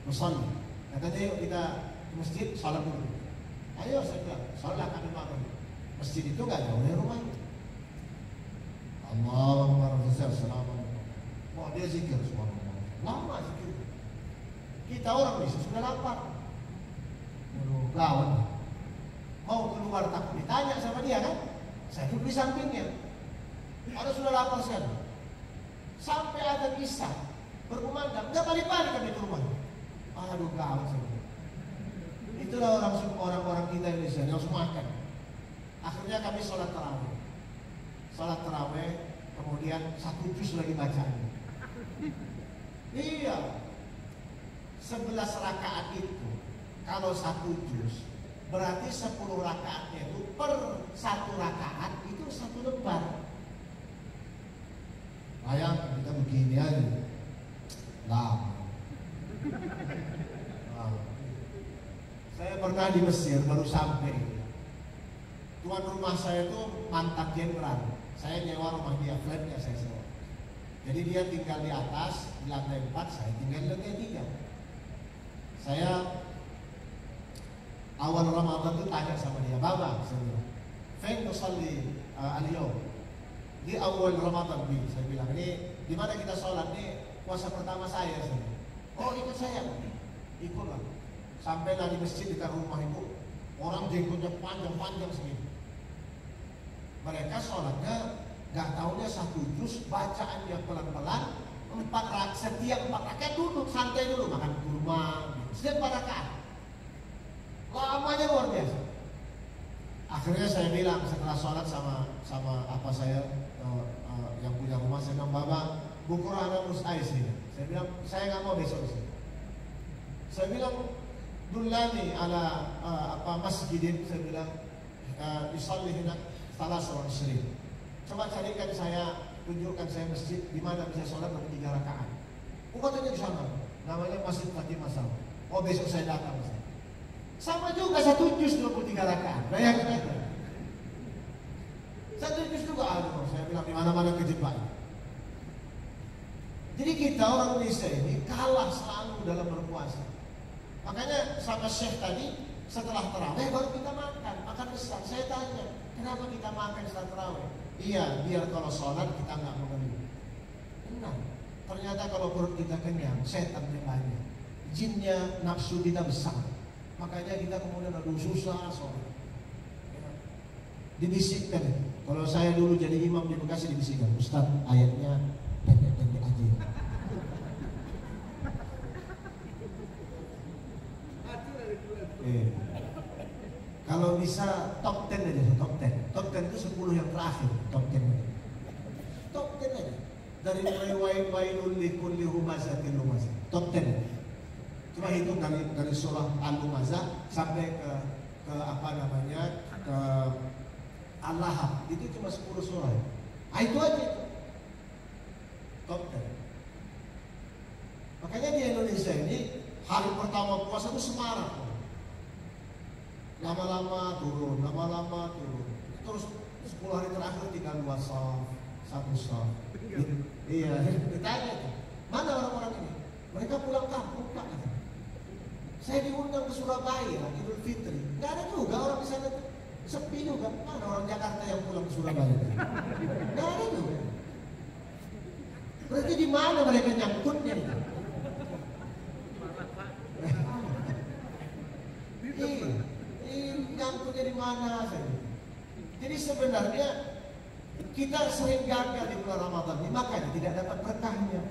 Speaker 3: nusalli. Katanya yuk kita ke masjid, salat dulu. Ayo saya bilang, salat kami makan. Masjid itu gak jauh dari rumahnya. Allahumma rabbana salamun. Wah, dia zikir subhanallah. Lama zikir. Kita orang ini sudah lapar. Aduh, gawat. Mau keluar takut ditanya sama dia kan? Saya duduk di sampingnya. Ada sudah lapar sekali. Sampai ada kisah berkumandang, nggak balik-balik kami ke rumah. Aduh, gawat sekali. Itulah orang-orang kita Indonesia yang harus makan. Akhirnya kami sholat tarawih. Salat tarawih, kemudian 1 juz lagi bacaan. Iya, 11 rakaat itu, kalau 1 juz, berarti 10 rakaatnya itu per 1 rakaat itu 1 lembar. Bayang kita begini aja, lama. Saya pernah di Mesir, baru sampai. Tuan rumah saya itu mantan jenderal. Saya nyewa rumah dia, flatnya saya sewa. Jadi dia tinggal di atas, di lantai 4, saya tinggal di lantai 3. Saya awal Ramadan itu tanya sama dia, Baba, saya bilang, Fen nusalli al-yawm. Di awal Ramadan, saya bilang, ini di mana kita sholat, ini puasa pertama saya. Oh, ikut saya. Ikutlah. Sampailah di masjid di rumah ibu, orang jenggotnya panjang-panjang segini. Mereka sholatnya gak taunya 1 juz, bacaannya pelan-pelan, 4 rakaat, setiap 4 rakaat duduk santai dulu makan kurma, setiap 4 rakaat. Lamanya luar biasa. Akhirnya saya bilang setelah sholat sama apa saya yang punya rumah, saya bilang, Baba, bukur anak urus ais ini. Saya bilang, saya nggak mau besok sini. Saya bilang, dullani ala masjidin, saya bilang, yusalli hina salah seorang sering. Coba carikan saya, tunjukkan saya masjid di mana bisa sholat lebih 3 rakaat. Katanya di sana, namanya Masjid Fatimah Sama. Oh, besok saya datang. Sama juga 1 juz 23 rakaat. Bayangkan aja. 1 juz juga ada. Saya bilang di mana-mana kejebak. Jadi kita orang Indonesia ini kalah selalu dalam berpuasa. Makanya sama Syekh tadi,
Speaker 4: Setelah tarawih baru kita makan besar. Saya tanya, kenapa kita makan setelah tarawih? Iya, biar kalau sholat kita nggak mengeluh. Benar. Ternyata kalau perut kita kenyang, setannya banyak, jinnya nafsu kita besar. Makanya kita kemudian aduh susah sholat. Dibisikkan. Kalau saya dulu jadi imam di Bekasi dibisikkan, Ustaz ayatnya pendek-pendek aja. Kalau bisa top 10 aja, top 10. Top 10 itu 10 yang terakhir, top 10 aja. Top 10 aja. Dari mulai wailul likulli humazatin lumazah. Top 10. Cuma hitung dari surah Al-Lumazah sampai ke apa namanya? Ke Al-Lahab. Itu cuma 10 surah. Itu aja itu. Top 10. Makanya di Indonesia ini hari pertama puasa itu semarak. Lama-lama turun. Terus 10 hari terakhir tinggal 2 shaf, 1 shaf. Iya, ditanya tuh, mana orang-orang ini? Mereka pulang kampung, Pak. Saya diundang ke Surabaya, Idul Fitri. Nggak ada juga orang di sana, sepi juga. Mana orang Jakarta yang pulang ke Surabaya? Nggak ada juga. Berarti di mana mereka nyangkutnya? Nyangkutnya di mana saja. Jadi sebenarnya kita sering gagal di bulan Ramadan ini, makanya tidak dapat berkahnya.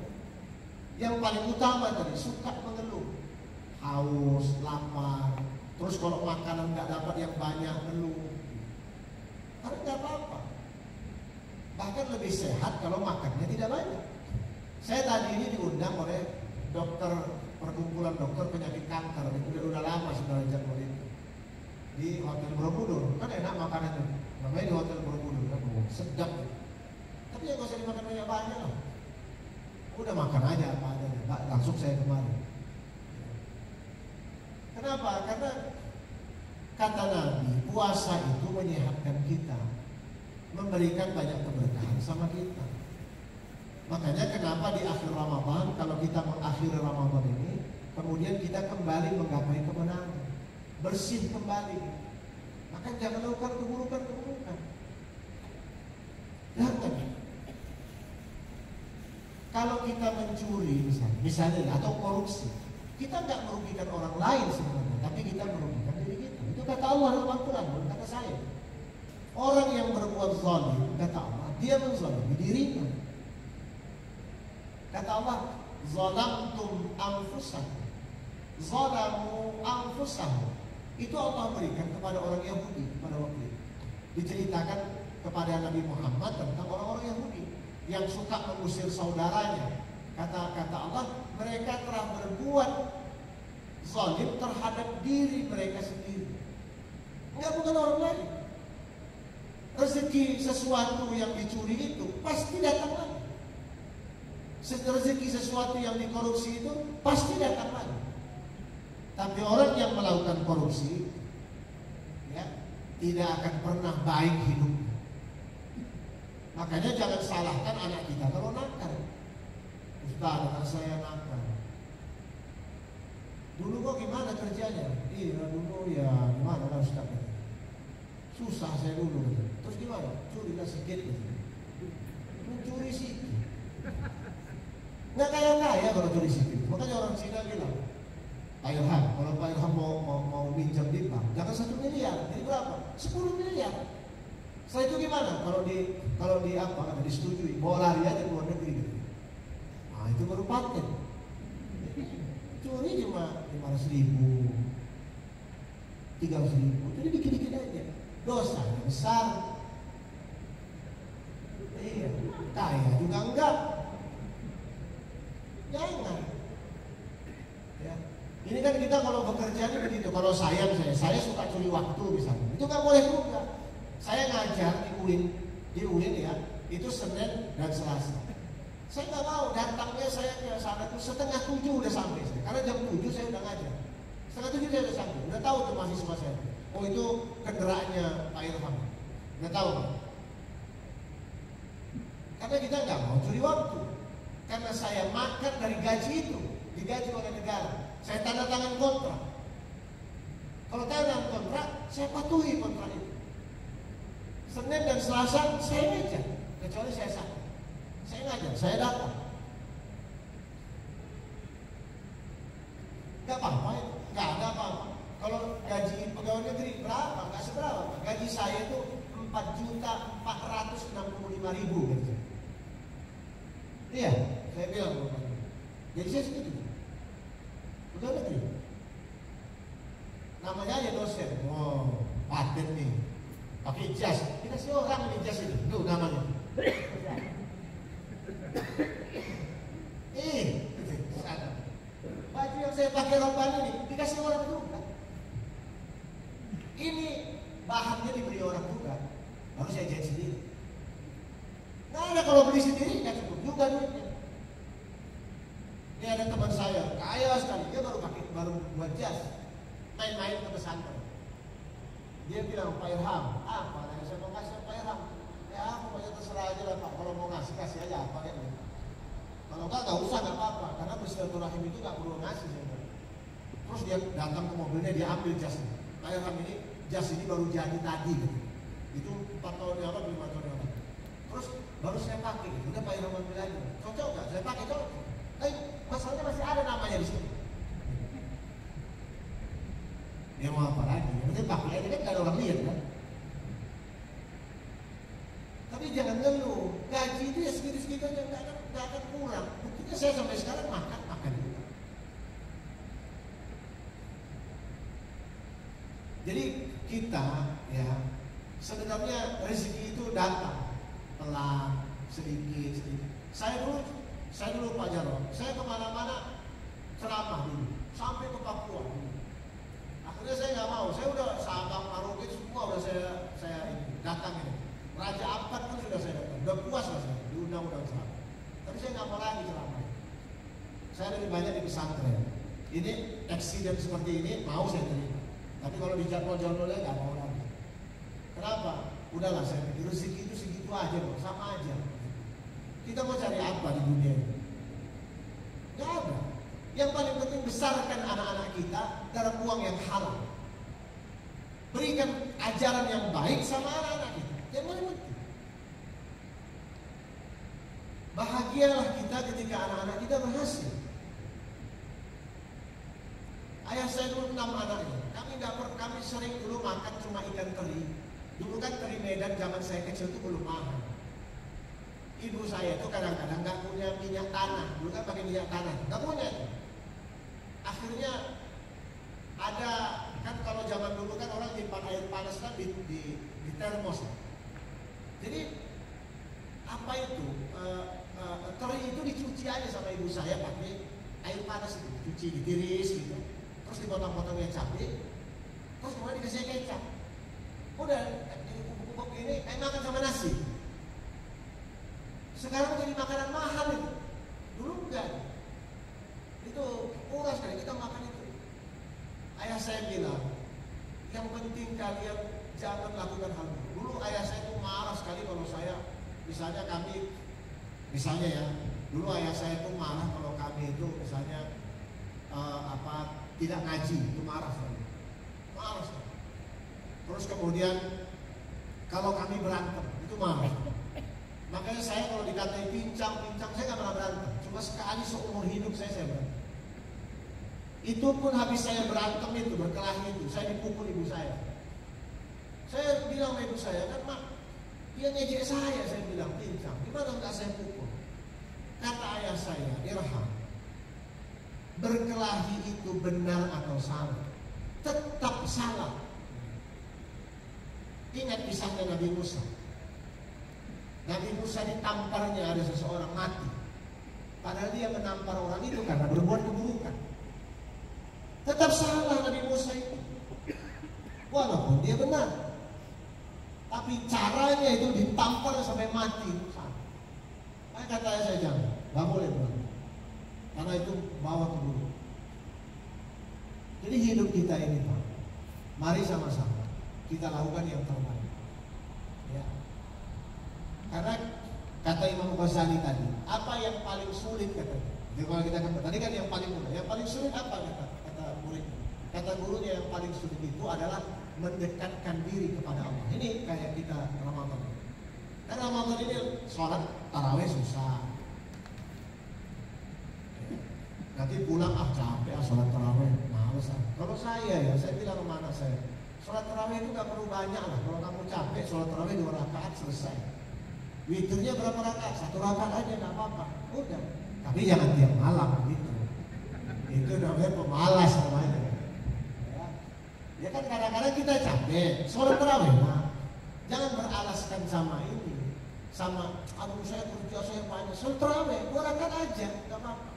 Speaker 4: Yang paling utama tadi suka mengeluh, haus, lapar. Terus kalau makanan nggak dapat yang banyak ngeluh. Tapi nggak apa-apa. Bahkan lebih sehat kalau makannya tidak banyak. Saya tadi ini diundang oleh dokter perkumpulan dokter penyakit kanker. Udah lama sebenarnya jadwal itu. Di Hotel Borobudur, kan enak makanannya. Namanya di Hotel Borobudur, kan sedap. Tapi ya nggak usah dimakan banyak-banyak lah. Udah makan aja apa adanya. Langsung saya kemarin. Kenapa? Karena kata Nabi, puasa itu menyehatkan kita, memberikan banyak keberkahan sama kita. Makanya kenapa di akhir Ramadan, kalau kita mengakhiri Ramadan ini, kemudian kita kembali menggapai kemenangan, bersih kembali. Maka jangan lakukan keburukan-keburukan. Jangan. Kalau kita mencuri misalnya atau korupsi, kita nggak merugikan orang lain sebenarnya, tapi kita merugikan diri kita. Itu kata Allah dalam Al-Quran, bukan kata saya. Orang yang berbuat zalim, kata Allah, dia menzalimi dirinya. Kata Allah, zalamtum anfusakum, zalamu anfusahum. Itu Allah berikan kepada orang Yahudi pada waktu itu. Diceritakan kepada Nabi Muhammad tentang orang-orang Yahudi yang suka mengusir saudaranya. Kata Allah, mereka telah berbuat zalim terhadap diri mereka sendiri. Enggak, bukan orang lain. Rezeki sesuatu yang dicuri itu pasti datang lagi. Rezeki sesuatu yang dikorupsi itu pasti datang lagi. Tapi orang yang melakukan korupsi, ya, tidak akan pernah baik hidupnya. Makanya jangan salahkan anak kita kalau nakal. Ustaz, anak saya nakal. Dulu kok gimana kerjanya? Iya dulu ya gimana lah Ustaz. Susah saya dulu. Terus gimana? Curi lah sedikit. Mencuri sedikit. Nggak kaya kalau curi sedikit. Makanya orang Cina bilang, Pak Ilham, kalau Pak Ilham mau minjam di bank, jangan 1 miliar. Jadi berapa? 10 miliar. Setelah itu gimana? Kalau di apa? Disetujui, bawa lari aja ke luar negeri. Gitu. Nah itu baru paten. Curi cuma 500.000, 300.000, jadi dikit-dikit aja. Dosanya besar. Iya, kaya juga enggak. Jangan. Ya. Ini kan kita kalau bekerja ini begitu. Kalau saya suka curi waktu misalnya. Itu nggak boleh juga. Saya ngajar di UIN ya, itu Senin dan Selasa. Saya nggak mau datangnya saya ke sana tuh 6:30 udah sampai. Karena jam 7 saya udah ngajar. 6:30 saya udah sampai. Udah tahu tuh mahasiswa saya. Oh itu kendaraannya Pak Ilham. Udah tahu. Karena kita nggak mau curi waktu. Karena saya makan dari gaji itu, digaji oleh negara. Saya tanda tangan kontrak. Kalau tanda kontrak, saya patuhi kontrak itu. Senin dan Selasa saya ngajar, kecuali saya sakit. Saya ngajar, saya datang. Gak apa-apa itu, gak ada apa-apa. Kalau gaji pegawai negeri berapa? Gak seberapa. Gaji saya itu 4.465.000 gitu. Iya, saya bilang bukan. Jadi saya segitu. Pegawai negeri. Namanya aja dosen. Oh, paten nih. Pakai jas. Kita sih orang ini jas itu. Tuh namanya. Baju yang saya pakai rombaan ini dikasih orang juga. Ini bahannya diberi orang juga. Baru saya jahit sendiri. Nah, ada kalau beli sendiri nggak cukup juga duitnya. Ini ada teman saya kaya sekali, dia baru buat jas, main-main ke pesantren. Dia bilang, Pak Irham, apa? Saya mau kasih Pak Irham. Ya, pokoknya terserah aja lah Pak. Kalau mau ngasih kasih aja apa ya. Kalau nggak usah, nggak apa-apa. Karena bersilaturahim itu nggak perlu ngasih. Terus dia datang ke mobilnya, dia ambil jasnya. Pak Irham ini, jas ini baru jadi tadi. Gitu. Itu 4 tahun yang lalu, 5 tahun yang lalu. Terus baru saya pakai. Gitu. Udah Pak Irham ambil aja. Cocok nggak? Saya pakai cocok. Tapi masalahnya masih ada namanya di sini. Ya mau apa lagi? Mungkin pakai aja kan nggak ada orang lihat kan. Tapi jangan ngeluh. Gaji itu ya segitu-segitu aja nggak akan kurang. Buktinya saya sampai sekarang makan juga. Jadi kita ya sebenarnya rezeki itu datang pelan, sedikit. Saya dulu Pak Jarod, saya kemana-mana ceramah dulu, sampai ke Papua dulu. Akhirnya saya nggak mau, saya udah Sabang, Merauke semua udah saya datang ini. Raja Ampat pun sudah saya datang, udah puas lah saya diundang-undang ceramah. Tapi saya nggak mau lagi ceramah. Saya lebih banyak di pesantren. Ini eksiden seperti ini mau saya terima. Tapi kalau di jadwal-jadwalnya nggak mau lagi. Kenapa? Udahlah saya pikir rezeki itu segitu aja loh, sama aja. Kita mau cari apa di dunia ini? Gak ada. Yang paling penting besarkan anak-anak kita dalam uang yang halal. Berikan ajaran yang baik sama anak-anak kita. Yang paling penting. Bahagialah kita ketika anak-anak kita berhasil. Ayah saya dulu 6 anaknya. Kami sering dulu makan cuma ikan teri. Dulu kan teri Medan zaman saya kecil itu belum mahal. Ibu saya itu kadang-kadang nggak punya minyak tanah, dulu kan pakai minyak tanah, nggak punya. Akhirnya ada kan kalau zaman dulu kan orang nyimpan air panas kan di termos. Jadi apa itu teri itu dicuci aja sama ibu saya pakai air panas itu, dicuci, ditiris gitu, terus dipotong-potongnya cabai, terus kemudian dikasih kecap. Udah bubuk-bubuk ini kayak makan sama nasi. Sekarang jadi makanan mahal itu. Dulu enggak. Itu murah sekali kita makan itu. Ayah saya bilang, yang penting kalian jangan lakukan hal itu. Dulu ayah saya itu marah sekali kalau saya, misalnya ya, dulu ayah saya itu marah kalau kami itu misalnya tidak ngaji, itu marah sekali. Marah sekali. Terus kemudian kalau kami berantem, itu marah. Makanya saya kalau dikatai pincang, saya nggak pernah berantem. Cuma sekali seumur hidup saya berantem. Itu pun habis saya berantem itu, berkelahi itu, saya dipukul ibu saya. Saya bilang sama ibu saya, kan mak, dia ngejek saya bilang pincang. Gimana nggak saya pukul? Kata ayah saya, Irham, berkelahi itu benar atau salah? Tetap salah. Ingat kisahnya Nabi Musa. Nabi Musa ditamparnya ada seseorang mati. Padahal dia menampar orang itu karena berbuat keburukan. Tetap salah Nabi Musa itu. Walaupun dia benar. Tapi caranya itu ditampar sampai mati. Salah. Kata saya jangan. Gak boleh benar. Karena itu bawa keburukan. Jadi hidup kita ini Pak, mari sama-sama kita lakukan yang terbaik. Ya. Karena kata Imam Ghazali tadi, apa yang paling sulit katanya? Jadi kalau kita tadi kan yang paling mudah, yang paling sulit apa kata murid? Kata gurunya yang paling sulit itu adalah mendekatkan diri kepada Allah. Ini kayak kita Ramadan. Karena Ramadan ini sholat tarawih susah. Nanti pulang capek sholat tarawih, males. Kalau saya bilang ke anak saya, sholat tarawih itu gak perlu banyak lah. Kalau kamu capek, sholat tarawih 2 rakaat selesai. Witirnya berapa rakaat? 1 rakaat aja gak apa-apa. Udah. Tapi jangan tiap malam gitu. Itu namanya pemalas namanya. Ya kan kadang-kadang kita capek, sholat tarawih. Nah, jangan beralaskan sama ini, sama aduh saya kerja saya banyak. Sholat tarawih 2 rakaat aja, gak apa-apa.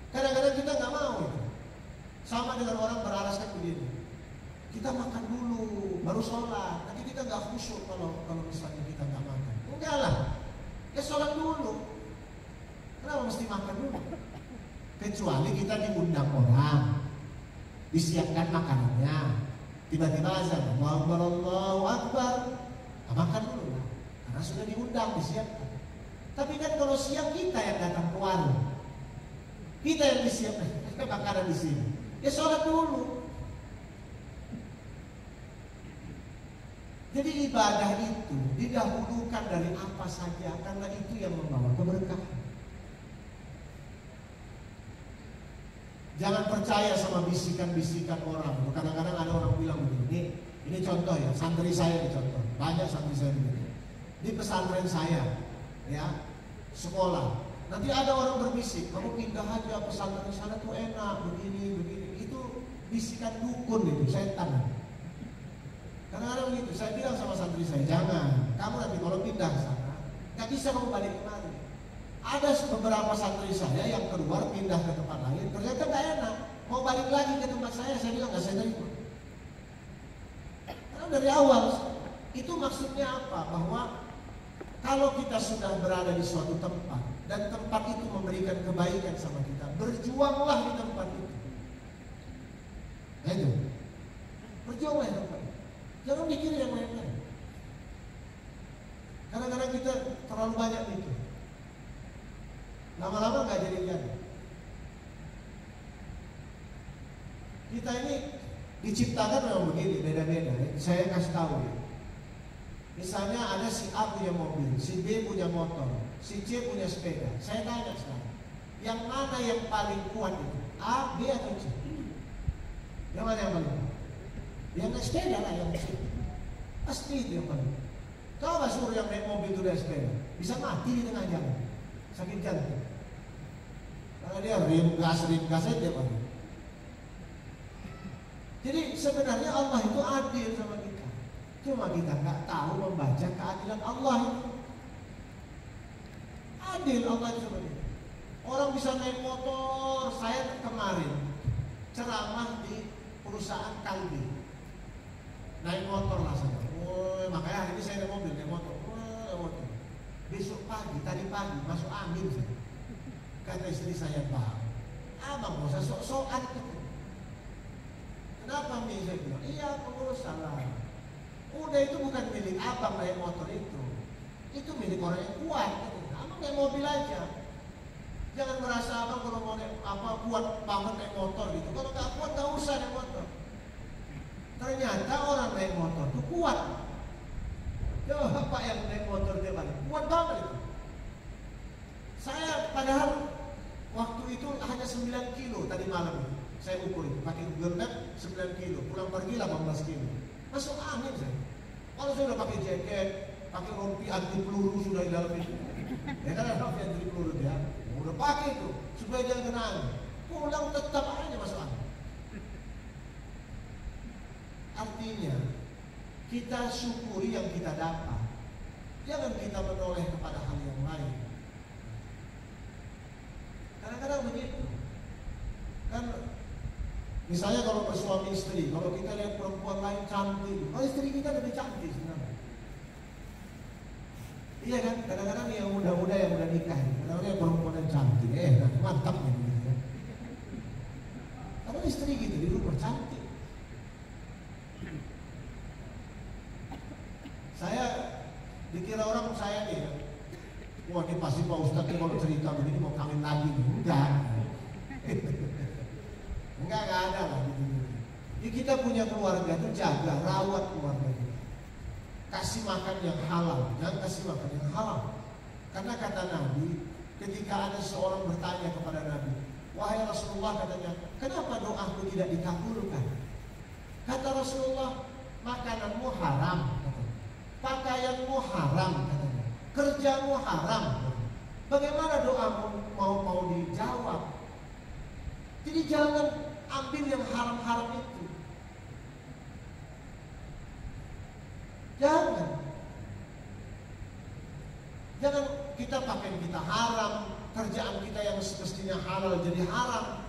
Speaker 4: Kadang-kadang kita nggak mau itu. Sama dengan orang beralaskan begini. Kita makan dulu, baru sholat. Nanti kita nggak khusyuk kalau misalnya kita nggak makan. Enggak lah, ya sholat dulu. Kenapa mesti makan dulu? Kecuali kita diundang orang, disiapkan makanannya. Tiba-tiba azan, Allahu Akbar, makan dulu lah. Karena sudah diundang, disiapkan. Tapi kan kalau siang kita yang datang ke warung, kita yang disiapkan makanan di sini. Ya sholat dulu. Jadi ibadah itu didahulukan dari apa saja, karena itu yang membawa keberkahan. Jangan percaya sama bisikan-bisikan orang. Kadang-kadang ada orang bilang begini. Ini contoh ya, santri saya ini contoh. Banyak santri saya begini. Di pesantren saya, ya sekolah. Nanti ada orang berbisik, kamu pindah aja pesantren sana tuh enak, begini. Itu bisikan dukun itu, setan. Kadang-kadang begitu, saya bilang sama santri saya, jangan. Kamu nanti kalau pindah ke sana, gak bisa kamu balik kemari. Ada beberapa santri saya yang keluar pindah ke tempat lain, ternyata gak enak. Mau balik lagi ke tempat saya bilang gak saya terima. Karena dari awal, itu maksudnya apa? Bahwa kalau kita sudah berada di suatu tempat dan tempat itu memberikan kebaikan sama kita, berjuanglah di tempat itu. Itu. Berjuanglah di tempat itu. Jangan mikir yang lain-lain. Kadang-kadang kita terlalu banyak mikir. Lama-lama nggak jadi. Kita ini diciptakan memang begini, beda-beda. Saya kasih tahu ya. Misalnya ada si A punya mobil, si B punya motor, si C punya sepeda. Saya tanya sekarang, yang mana yang paling kuat itu? A, B atau C? Yang mana yang paling kuat? Yang naik sepeda lah yang C. Pasti itu yang paling kuat. Coba suruh yang naik mobil itu naik sepeda, bisa mati di tengah jalan, sakit jantung. Karena dia rim gas aja Pak. Jadi sebenarnya Allah itu adil sama kita. Cuma kita nggak tahu membaca keadilan Allah itu. Adil Allah itu sebenarnya. Orang bisa naik motor. Saya kemarin ceramah di perusahaan Kalbi. Naik motor lah saya. Makanya hari ini saya naik mobil, naik motor. Besok pagi, tadi pagi masuk angin saya. Kata istri saya, Pak, abang gak usah sok-sokan gitu. Kenapa nih? Saya bilang, iya pengurus salah. Udah itu bukan milik abang naik motor itu. Itu milik orang yang kuat. Abang naik mobil aja. Jangan merasa abang kalau mau naik kuat banget naik motor gitu. Kalau nggak kuat nggak usah naik motor. Ternyata orang naik motor itu kuat. Coba Pak yang naik motor dia balik, kuat banget itu. Saya padahal waktu itu hanya 9 kilo tadi malam itu. Saya ukur itu, pakai Google Map 9 kilo, pulang pergi 18 kilo. Masuk angin saya. Kalau saya udah pakai jaket, pakai rompi anti peluru sudah di dalam itu. Ya kan ada rompi anti peluru dia. Udah pakai itu supaya jangan kena angin. Pulang tetap aja masuk angin. Artinya kita syukuri yang kita dapat. Jangan kita menoleh kepada hal yang lain. Kadang-kadang begitu. Kan misalnya kalau bersuami istri, kalau kita lihat perempuan lain cantik, oh istri kita lebih cantik sebenarnya. Iya kan? Kadang-kadang yang muda-muda yang udah nikah, kadang-kadang yang perempuan yang cantik, mantap gitu ya. Karena istri gitu di rumah cantik. Saya dikira orang saya nih, wah ini pasti Pak Ustadz kalau cerita begini mau kawin lagi nih. Enggak. Enggak ada lah di dunia. Jadi kita punya keluarga itu jaga, rawat keluarga kita. Kasih makan yang halal, jangan kasih makan yang haram. Karena kata Nabi, ketika ada seorang bertanya kepada Nabi, wahai Rasulullah, katanya, kenapa doaku tidak dikabulkan? Kata Rasulullah, makananmu haram, katanya. Pakaianmu haram, katanya. Kerjamu haram, katanya. Bagaimana doamu mau dijawab? Jadi jangan ambil yang haram-haram itu. Jangan kita pakai kita haram, kerjaan kita yang semestinya halal jadi haram,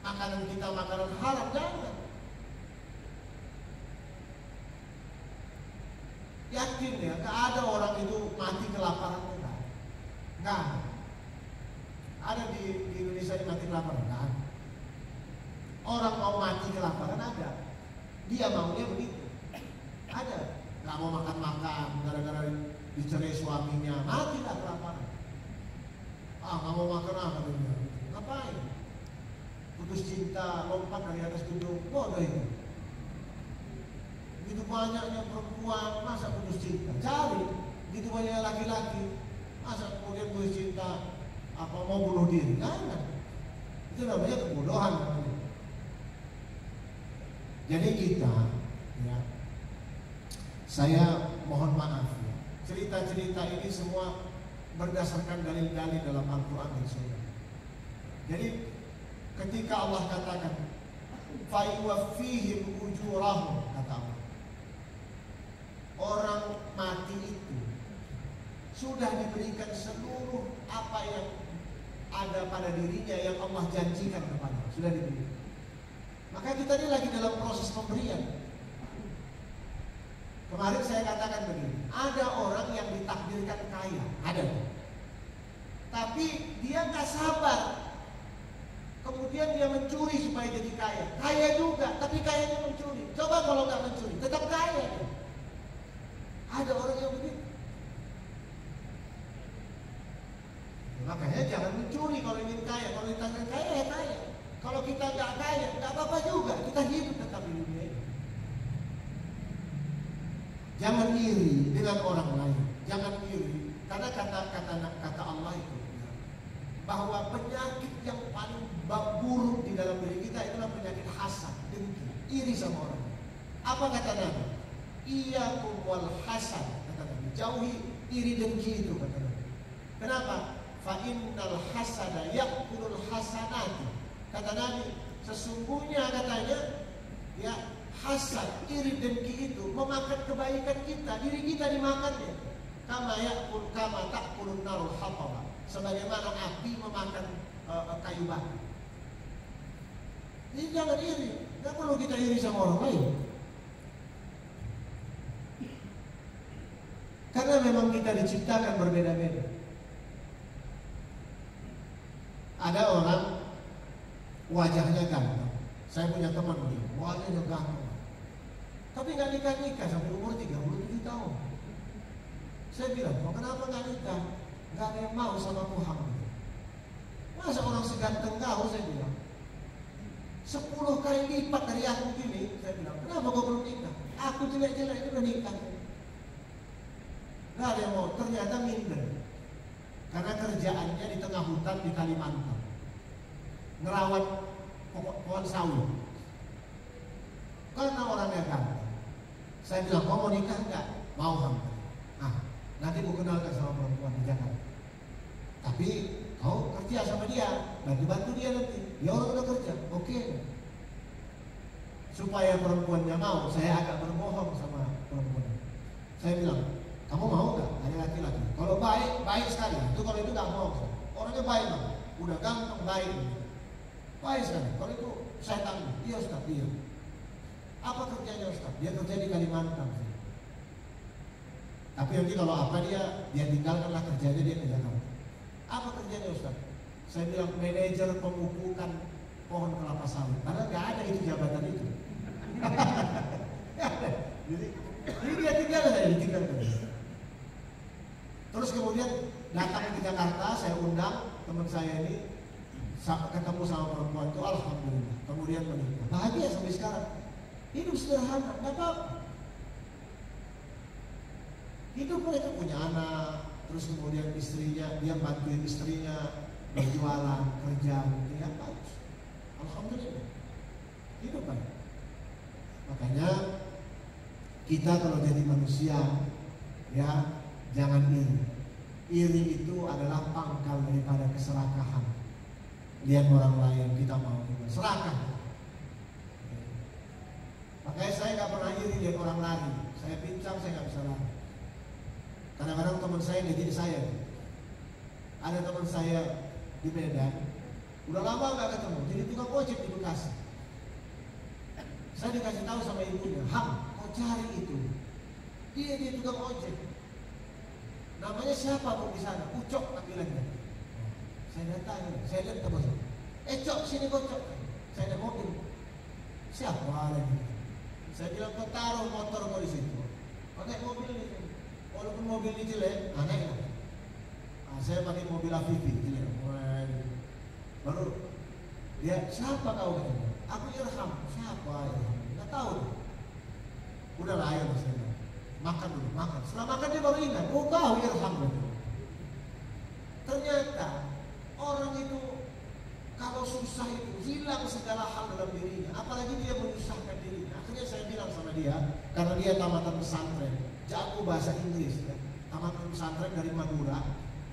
Speaker 4: makanan kita makanan haram, jangan. Yakin ya, gak ada orang itu mati kelaparan, enggak. Ada di Indonesia yang mati kelaparan, enggak. Orang mau mati kelaparan ada, dia maunya begitu, ada. Gak mau makan-makan gara-gara dicerai suaminya, matilah kelaparan. Gak mau makan apa dunia, ngapain? Putus cinta, lompat dari atas gedung, bodoh itu. Begitu banyaknya perempuan, masa putus cinta? Cari, begitu banyak laki-laki, masa kemudian putus cinta, apa mau bunuh diri? Jangan. Itu namanya kebodohan. Jadi kita, ya, saya mohon maaf ya, cerita-cerita ini semua berdasarkan dalil-dalil dalam Al-Quran dan Sunnah. Jadi ketika Allah katakan fayuwaffihim ujurahum, kata Allah, orang mati itu sudah diberikan seluruh apa yang ada pada dirinya yang Allah janjikan kepada, sudah diberikan. Maka kita ini lagi dalam proses pemberian. Kemarin saya katakan begini, ada orang yang ditakdirkan kaya, ada. Tapi dia nggak sabar, kemudian dia mencuri supaya jadi kaya. Kaya juga, tapi kayanya mencuri. Coba kalau nggak mencuri, tetap kaya. Ada orang yang begitu. Makanya jangan mencuri kalau ingin kaya. Kalau ditakdirkan kaya, ya kaya. Kalau kita nggak kaya, nggak apa-apa juga. Kita hidup tetap di dunia ini. Jangan iri dengan orang lain. Jangan iri, karena kata Allah itu bahwa penyakit yang paling buruk di dalam diri kita itulah penyakit hasad, dengki, iri sama orang. Apa kata Nabi? Iyyakum wal hasad, kata Nabi. Jauhi iri dengki itu, kata Nabi. Kenapa? Fa innal hasada ya'kulul hasanati. Kata Nabi, sesungguhnya katanya, ya, hasad, iri dengki itu memakan kebaikan kita, diri kita dimakannya. Kama ta'kulun narul hataba, sebagaimana api memakan kayu bakar. Jadi jangan iri, nggak perlu kita iri sama orang lain. Karena memang kita diciptakan berbeda-beda. Ada orang wajahnya ganteng. Saya punya teman begini, wajahnya ganteng, tapi nggak nikah sampai umur 37 tahun. Saya bilang, kok kenapa nggak nikah? Nggak ada yang mau sama Tuhan. Masa orang seganteng kau? Saya bilang 10 kali lipat dari aku gini. Saya bilang, kenapa kau belum nikah? Aku jelek-jelek itu udah nikah. Nggak ada yang mau. Ternyata minder, karena kerjaannya di tengah hutan di Kalimantan, ngerawat pohon sawit. Karena orangnya ganteng. Saya bilang, kau mau nikah nggak? Mau kamu? Nanti gue kenalkan sama perempuan di Jakarta. Tapi kau kerja sama dia, bantu dia nanti. Dia orang udah kerja, oke. Supaya perempuannya mau, saya agak berbohong sama perempuan. Saya bilang, kamu mau nggak ada laki-laki? Kalau baik sekali. Itu kalau itu nggak mau. Orangnya baik banget, udah ganteng, baik sekali. Kalau itu saya tanggung. Iya Ustaz, iya. Apa kerjanya Ustaz? Dia kerja di Kalimantan. Tapi nanti kalau apa dia tinggalkanlah kerjanya, dia ke Jakarta. Apa kerjanya Ustaz? Saya bilang manajer pemupukan pohon kelapa sawit. Karena nggak ada itu jabatan itu. Jadi dia ditinggalkan. Terus kemudian datang ke Jakarta, saya undang teman saya ini.
Speaker 3: ketemu sama perempuan itu alhamdulillah, kemudian menikah, bahagia sampai sekarang. Hidup sederhana, nggak apa-apa. Hidup mereka punya anak, terus kemudian istrinya, dia bantuin istrinya berjualan, kerja, ya bagus. Alhamdulillah, hidup baik. Makanya kita kalau jadi manusia, ya jangan iri. Iri itu adalah pangkal daripada keserakahan. Lihat orang lain, kita mau juga serakah. Makanya saya nggak pernah iri lihat orang lari. Saya pincang, saya nggak bisa lari. Kadang-kadang teman saya ngejek saya. Ada teman saya di Medan, udah lama nggak ketemu, jadi tukang ojek di Bekasi. Saya dikasih tahu sama ibunya, Ham, kau cari itu. Dia tukang ojek. Namanya siapa bu di sana? Ucok panggilannya. Saya datang, saya lihat ke bos. Cok sini kau cok. Saya ada mobil. Siapa lagi? Saya bilang kau taruh motor kau di situ. Pakai mobil ini. Walaupun mobil ini jelek, aneh lah. Saya pakai mobil Afifi, jelek. Baru dia siapa kau katanya? Aku Irham. Siapa Irham? Nggak tahu. Udah lah ayo mas. Makan dulu, makan. Setelah makan dia baru ingat, oh kau Irham. Ternyata orang itu kalau susah itu hilang segala hal dalam dirinya, apalagi dia menyusahkan dirinya. Akhirnya saya bilang sama dia, karena dia tamatan pesantren, jago bahasa Inggris, ya. Tamatan pesantren dari Madura,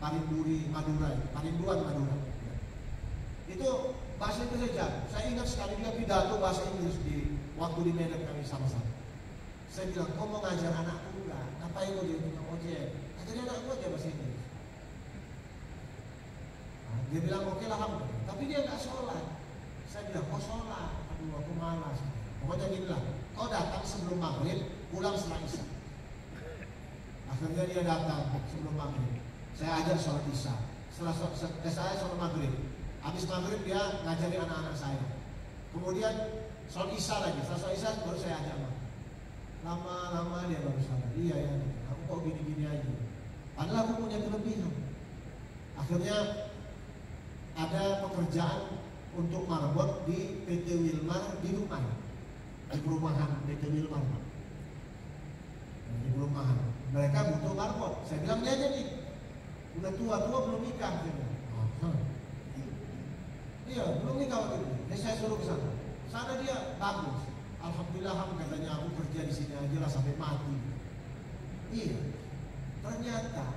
Speaker 3: Parinduri Madura, Parinduan Madura. Itu bahasa Inggris jago. Saya ingat sekali dia pidato bahasa Inggris di waktu di Medan kami sama-sama. Saya bilang, kau mau ngajar anakku enggak? Ngapain kau jadi tukang ojek? Ajarin anakku aja bahasa Inggris. Dia bilang oke lah kamu, tapi dia nggak sholat. Saya bilang kau sholat, aduh aku malas. Pokoknya gini lah, kau datang sebelum maghrib, pulang setelah isya. Akhirnya dia datang sebelum maghrib. Saya ajak sholat isya. Setelah saya sholat maghrib, habis maghrib dia ngajari anak-anak saya. Kemudian sholat isya lagi, setelah sholat isya baru saya ajak makan. Lama-lama dia baru sadar, iya ya, aku kok gini-gini aja. Padahal aku punya kelebihan. Akhirnya ada pekerjaan untuk marbot di PT Wilmar di rumah, di perumahan PT Wilmar. Di perumahan, mereka butuh marbot. Saya bilang dia aja nih, udah tua-tua belum nikah. Iya, belum nikah waktu itu. Jadi saya suruh ke sana. Sana dia bagus. Alhamdulillah katanya aku kerja di sini aja lah sampai mati. Iya, ternyata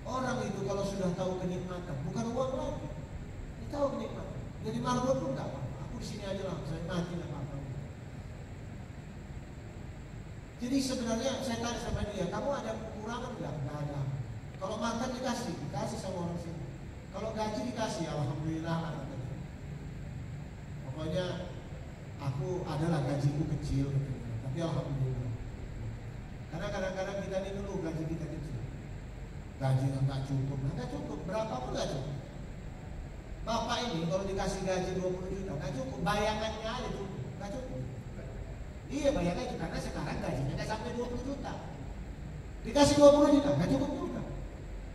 Speaker 3: orang itu kalau sudah tahu kenikmatan, bukan uang lagi. Tahu kenikmatan. Jadi marbot pun enggak apa-apa. Aku di sini aja lah, saya mati enggak apa-apa. Jadi sebenarnya saya tanya sama dia, kamu ada kekurangan enggak? Enggak ada. Kalau makan dikasih sama orang sini. Kalau gaji dikasih, alhamdulillah katanya. Pokoknya aku adalah gajiku kecil, tapi alhamdulillah. Karena kadang-kadang kita ini dulu gaji kita kecil. Gaji enggak cukup, enggak cukup. Berapa pun enggak cukup. Bapak ini kalau dikasih gaji 20 juta, nggak cukup, bayangannya aja cukup, nggak cukup. Iya bayangannya itu karena sekarang gajinya nggak sampai 20 juta. Dikasih 20 juta, nggak cukup juga.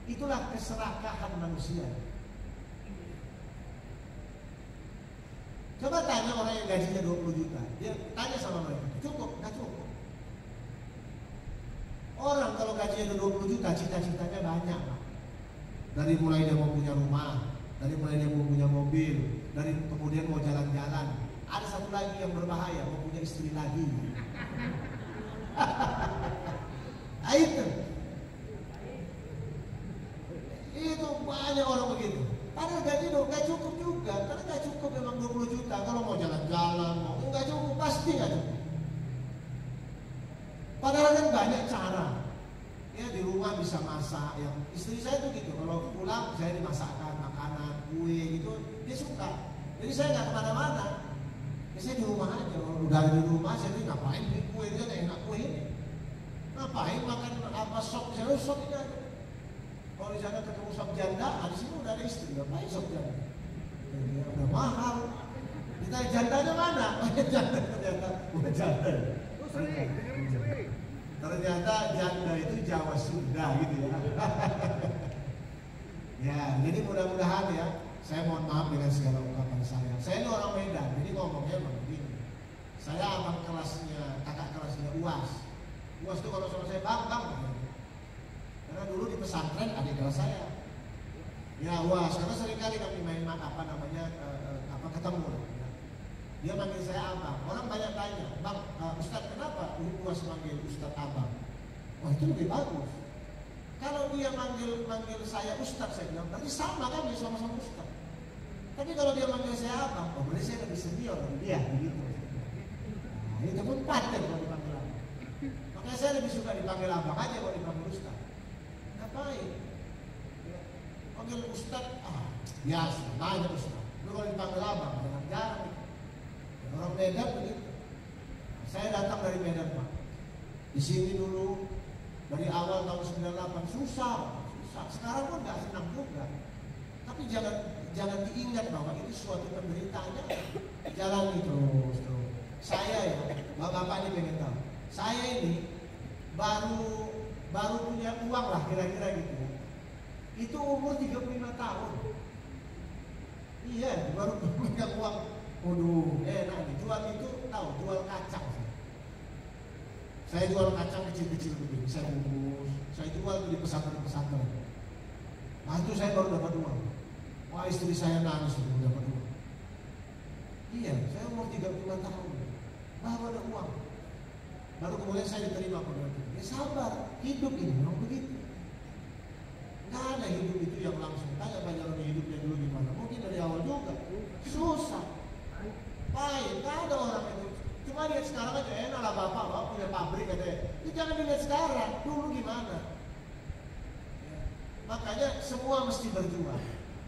Speaker 3: Itulah keserakahan manusia. Coba tanya orang yang gajinya 20 juta, dia tanya sama mereka, cukup, nggak cukup. Orang kalau gajinya 20 juta, cita-citanya banyak, Pak. Dari mulai dia mau punya rumah, dari mulai dia mau punya mobil, dari kemudian mau jalan-jalan. Ada satu lagi yang berbahaya, mau punya istri lagi. Itu banyak orang begitu. Padahal gaji nggak cukup juga, karena nggak cukup memang 20 juta. Kalau mau jalan-jalan, mau nggak cukup, pasti nggak cukup. Padahal kan banyak cara. Ya di rumah bisa masak, yang istri saya tuh gitu. Kalau pulang saya dimasakkan makanan, kue gitu, dia suka. Jadi saya nggak kemana-mana. Saya di rumah aja. Kalau udah di rumah saya tuh ngapain beli kue, dia nggak enak kue ini. Ngapain makan apa sop? Saya sop ini aja. Kalau di sana ketemu sop janda, di sini udah ada istri, ngapain sop janda? Ya, udah mahal. Kita jandanya mana? Janda ternyata bukan janda. Ternyata janda itu Jawa Sunda gitu ya. Ya, jadi mudah-mudahan ya saya mohon maaf dengan segala ungkapan saya. Saya ini orang Medan, jadi ngomongnya memang begini. Saya abang kelasnya, kakak kelasnya UAS. UAS itu kalau sama saya bang. Karena dulu di pesantren adik kelas saya. Ya UAS, karena seringkali kami main ketemu. Ya. Dia manggil saya abang. Orang banyak tanya, bang, Ustadz kenapa UAS manggil Ustadz abang? Wah itu lebih bagus. Kalau dia manggil saya Ustadz, saya bilang berarti sama kan dia sama-sama Ustadz. Tapi kalau dia manggil saya abang, oh berarti saya lebih senior dari dia, begitu. Nah, itu pun paten kalau dipanggil abang. Makanya saya lebih suka dipanggil abang aja kalau dipanggil Ustadz. Ngapain? Panggil Ustadz, biasa, banyak Ustadz. Tapi kalau dipanggil abang, jarang. Orang Medan begitu. Saya datang dari Medan Pak. Di sini dulu dari awal tahun 98 susah. Sekarang pun nggak senang juga. Tapi jangan diingat bahwa itu suatu penderitaan. Jalani terus. Saya ya, bapak ini pengen tahu. Saya ini baru punya uang lah kira-kira gitu ya. Itu umur 35 tahun. Iya, baru punya uang. Waduh, enak nih. Jual itu tahu, jual kacang. Saya jual kacang kecil-kecil begini, saya bungkus, saya jual di pesantren-pesantren. Nah itu saya baru dapat uang. Wah istri saya nangis baru dapat uang. Iya, saya umur 35 tahun, baru ada uang. Baru kemudian saya diterima pegawai. Ya sabar, hidup ini memang begitu. Nggak ada hidup itu yang langsung. Tanya banyak orang hidupnya dulu gimana. Mungkin dari awal juga susah, pahit. Nggak ada orang itu. Cuma lihat sekarang aja enak lah bapak punya pabrik katanya. Itu jangan dilihat sekarang, dulu gimana. Ya. Makanya semua mesti berjuang.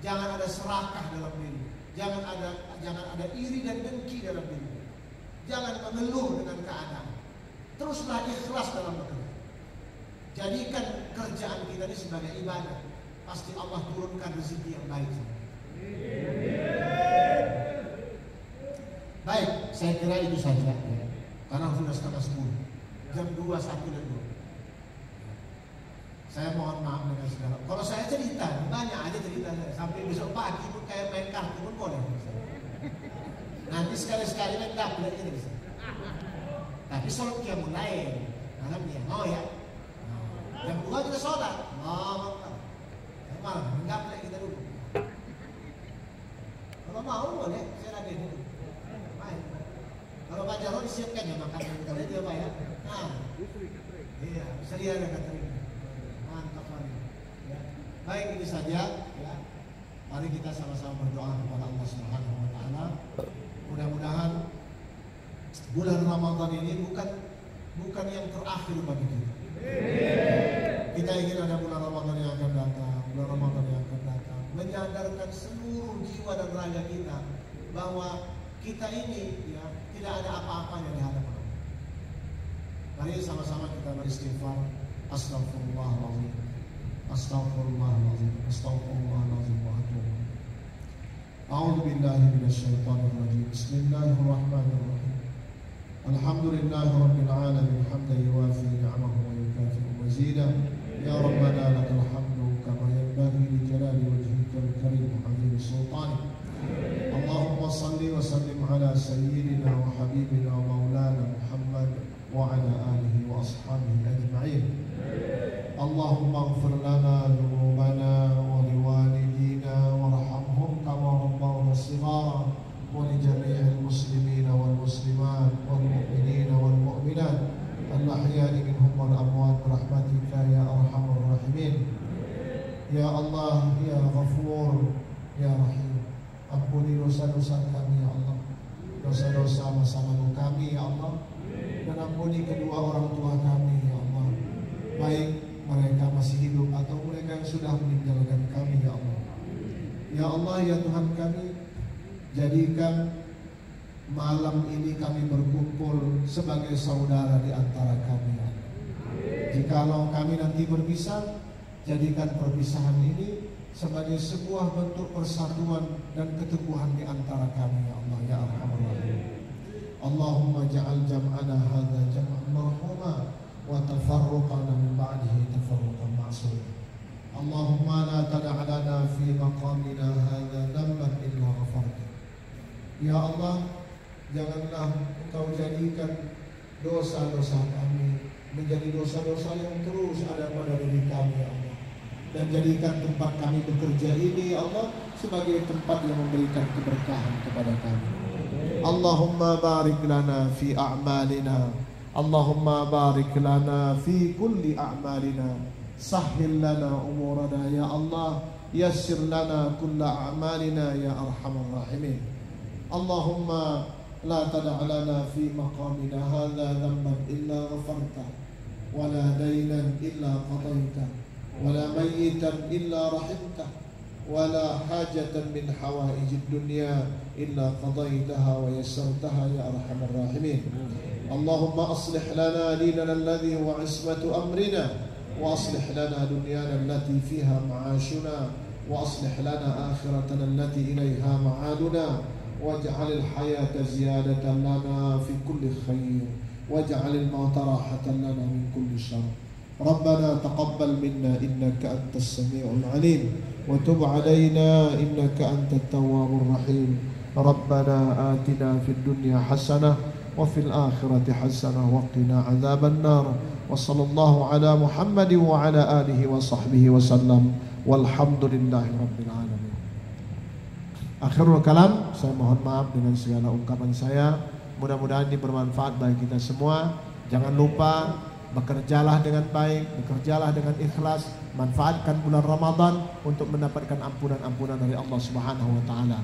Speaker 3: Jangan ada serakah dalam diri. Jangan ada iri dan dengki dalam diri. Jangan mengeluh dengan keadaan. Teruslah ikhlas dalam bekerja. Jadikan kerjaan kita ini sebagai ibadah. Pasti Allah turunkan rezeki yang baik. Baik, saya kira itu saja ya. Karena sudah setengah 10, jam 2, 1 dan 2. Saya mohon maaf dengan segala. Kalau saya cerita, banyak aja cerita saya. Sampai besok pagi pun kayak main kartu pun boleh. Nanti sekali-sekali main kartu aja bisa. Tapi sholat dia mulai malamnya, mau ya? Jam 2 kita sholat, mau. Malam, enggak kita dulu. Kalau mau boleh, saya lagi dulu. Kalau Pak Jarod disiapkan ya makanan kita itu apa ya? Nah, iya, sedia ada catering. Mantap sekali. Ya. Baik ini saja. Ya. Mari kita sama-sama berdoa kepada Allah Subhanahu Wa Taala. Mudah-mudahan bulan Ramadan ini bukan yang terakhir bagi kita. Kita ingin ada bulan Ramadan yang akan datang, bulan Ramadan yang akan datang, menyadarkan seluruh jiwa dan raga kita bahwa kita ini ya tidak ada apa-apanya di hadapan Allah. Mari sama-sama kita beristighfar. Astaghfirullahaladzim, astaghfirullahaladzim, astaghfirullahaladzim wa atubu. A'udzu billahi minasyaitonir rajim. Bismillahirrahmanirrahim. Alhamdulillahirabbil alamin hamdan yuwafi ni'amahu wa yukafi'u mazidah. Ya Rabbana lakal hamdu kama yanbaghi li jalali wajhikal karim wa 'azimi sultanik. Allahumma salli wa sallim ala sayyidina wa habibina wa maulana Muhammad wa ala alihi wa ashabihi ajma'in. Allahumma ighfir lana dhunubana wa liwalidina warhamhum kama rabbawna shighara wa li jami'il muslimina wal muslimat wal mu'minina wal mu'minat al-ahya'i minhum wal amwat birahmatika ya arhamar rahimin. Ya Allah, ya Ghafur, ya Rahim. Ampuni dosa-dosa kami ya Allah, dosa-dosa masa lalu kami ya Allah, dan ampuni kedua orang tua kami ya Allah, baik mereka masih hidup atau mereka yang sudah meninggalkan kami ya Allah. Ya Allah ya Tuhan kami, jadikan malam ini kami berkumpul sebagai saudara di antara kami ya Allah. Jikalau kami nanti berpisah, jadikan perpisahan ini sebagai sebuah bentuk persatuan dan keteguhan di antara kami ya Allah ya Arhamar Rahimin. Allahumma ja'al jam'ana hadza jam'an marhuma wa tafarruqana min ba'dihi tafarruqan ma'suma. Allahumma la tada' lana fi maqamina hadha dhanban illa ghafarta. Ya Allah, janganlah Engkau jadikan dosa-dosa kami menjadi dosa-dosa yang terus ada pada diri kami, ya Allah. Dan jadikan tempat kami bekerja ini, ya Allah, sebagai tempat yang memberikan keberkahan kepada kami. Allahumma barik lana fi a'malina, Allahumma barik lana fi kulli a'malina, sahhil lana umurana ya Allah, yassir lana kulla a'malina ya arhamar rahimin. Allahumma la tada' lana fi maqamina hadha dhanban illa ghafarta, wa la daynan illa qadayta, wa la mayyitan illa rahimta, wa la hajatan min hawaijid dunya illa qadaytaha wa yassartaha ya arhamar rahimin. Allahumma aslih lana dinana alladhi huwa ismatu amrina, wa aslih lana dunyana allati fiha ma'ashuna, wa aslih lana akhiratana allati ilayha ma'aduna, waj'al al-hayata ziyadatan lana fi kulli khair, waj'al al-mauta rahatan lana min kulli syarr. Rabbana taqabbal minna innaka antas sami'ul alim, wa tub 'alaina innaka antat tawwabur rahim. Rabbana atina fid dunya hasanah wa fil akhirati hasanah wa qina 'adzaban nar. Wa sallallahu ala Muhammad wa ala alihi wa sahbihi wa sallam. Walhamdulillahi rabbil alamin. Akhirul kalam, saya mohon maaf dengan segala ungkapan saya. Mudah-mudahan ini bermanfaat bagi kita semua. Jangan lupa bekerjalah dengan baik, bekerjalah dengan ikhlas, manfaatkan bulan Ramadan untuk mendapatkan ampunan-ampunan dari Allah Subhanahu wa taala.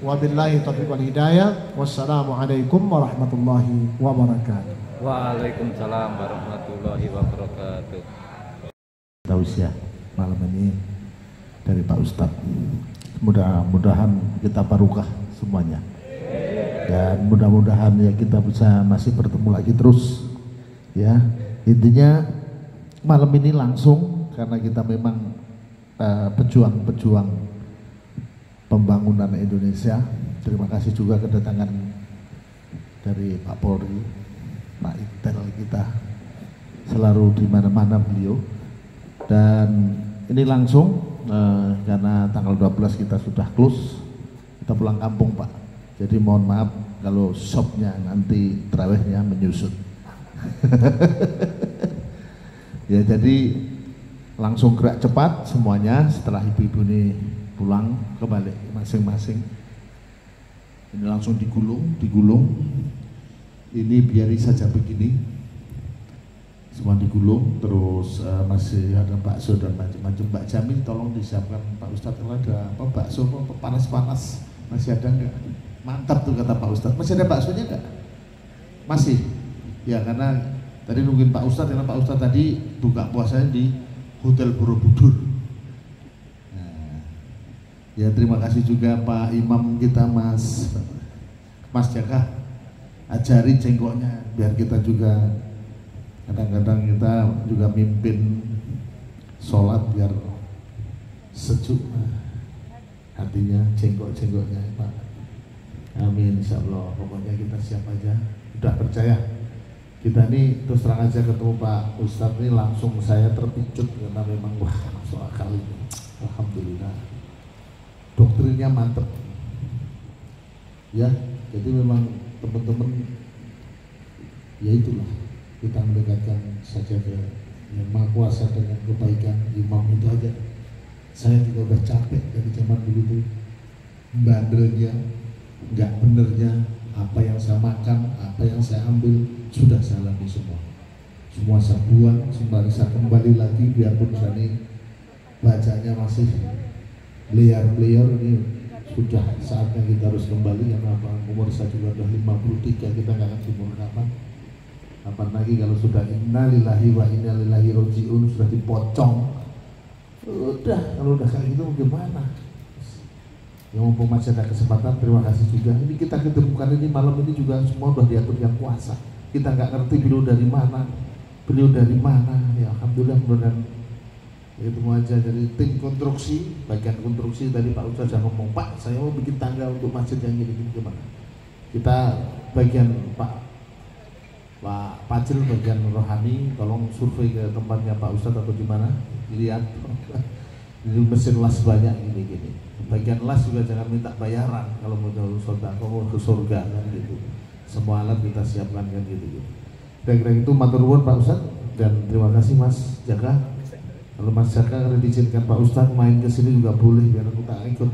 Speaker 3: Wabillahi taufiq wal hidayah. Wassalamualaikum warahmatullahi wabarakatuh.
Speaker 2: Waalaikumsalam warahmatullahi wabarakatuh.
Speaker 5: Tausiah malam ini dari Pak Ustadz. Mudah-mudahan kita barokah semuanya. Dan mudah-mudahan ya kita bisa masih bertemu lagi terus. Ya, intinya malam ini langsung karena kita memang pejuang-pejuang pembangunan Indonesia. Terima kasih juga kedatangan dari Pak Polri, Pak Intel kita selalu di mana-mana beliau. Dan ini langsung karena tanggal 12 kita sudah close, kita pulang kampung Pak. Jadi mohon maaf kalau shopnya nanti terawihnya menyusut. Ya jadi langsung gerak cepat semuanya setelah ibu-ibu ini pulang kembali masing-masing. Ini langsung digulung. Ini biari saja begini, semua digulung. Terus masih ada bakso dan macam-macam. Mbak Jamil tolong disiapkan Pak Ustadz, kalau ada apa bakso panas-panas masih ada enggak? Mantap tuh kata Pak Ustadz. Masih ada baksonya enggak? Masih. Ya karena tadi nungguin Pak Ustadz, karena Pak Ustadz tadi buka puasanya di Hotel Borobudur. Ya terima kasih juga Pak Imam kita Mas Jaka, ajari cengkoknya biar kita juga kadang-kadang kita juga mimpin sholat biar sejuk hatinya cengkok-cengkoknya Pak. Amin insyaallah. Pokoknya kita siap aja, udah percaya. Kita ini terus terang aja ketemu Pak Ustadz ini langsung saya terpicut karena memang wah masuk akal ini. Alhamdulillah. Doktrinnya mantep ya, jadi memang teman-teman ya itulah kita mendekatkan saja ke Yang Maha Kuasa dengan kebaikan imam itu aja. Saya juga udah capek dari zaman dulu tuh bandelnya, nggak benernya, apa yang saya makan, apa yang saya ambil sudah saya alami semua saya buang, sembari saya kembali lagi biarpun saya ini bacanya masih liar-liar. Ini sudah saatnya kita harus kembali karena apa, umur saya juga sudah 53, kita nggak akan umur kapan lagi kalau sudah innalillahi wa inna ilaihi raji'un sudah dipocong. Udah kalau udah kayak gitu gimana? Yang mumpung masih ada kesempatan, terima kasih juga. Ini kita ketemukan ini malam ini juga semua sudah diatur yang kuasa. Kita nggak ngerti beliau dari mana. Ya alhamdulillah mudah-mudahan itu aja dari tim konstruksi, bagian konstruksi tadi Pak Ustadz sudah ngomong, Pak saya mau bikin tangga untuk masjid yang gini gimana? Kita bagian Pak Pacil bagian rohani, tolong survei ke tempatnya Pak Ustadz atau gimana, lihat Ini mesin las banyak gini. Bagian las juga jangan minta bayaran kalau mau jalur sodako, mau ke surga kan gitu. Semua alat kita siapkan kan gitu. Kira-kira itu matur nuwun Pak Ustadz, dan terima kasih Mas Jaka. Kalau Mas Jaka diizinkan Pak Ustadz main ke sini juga boleh, biar aku tak ikut.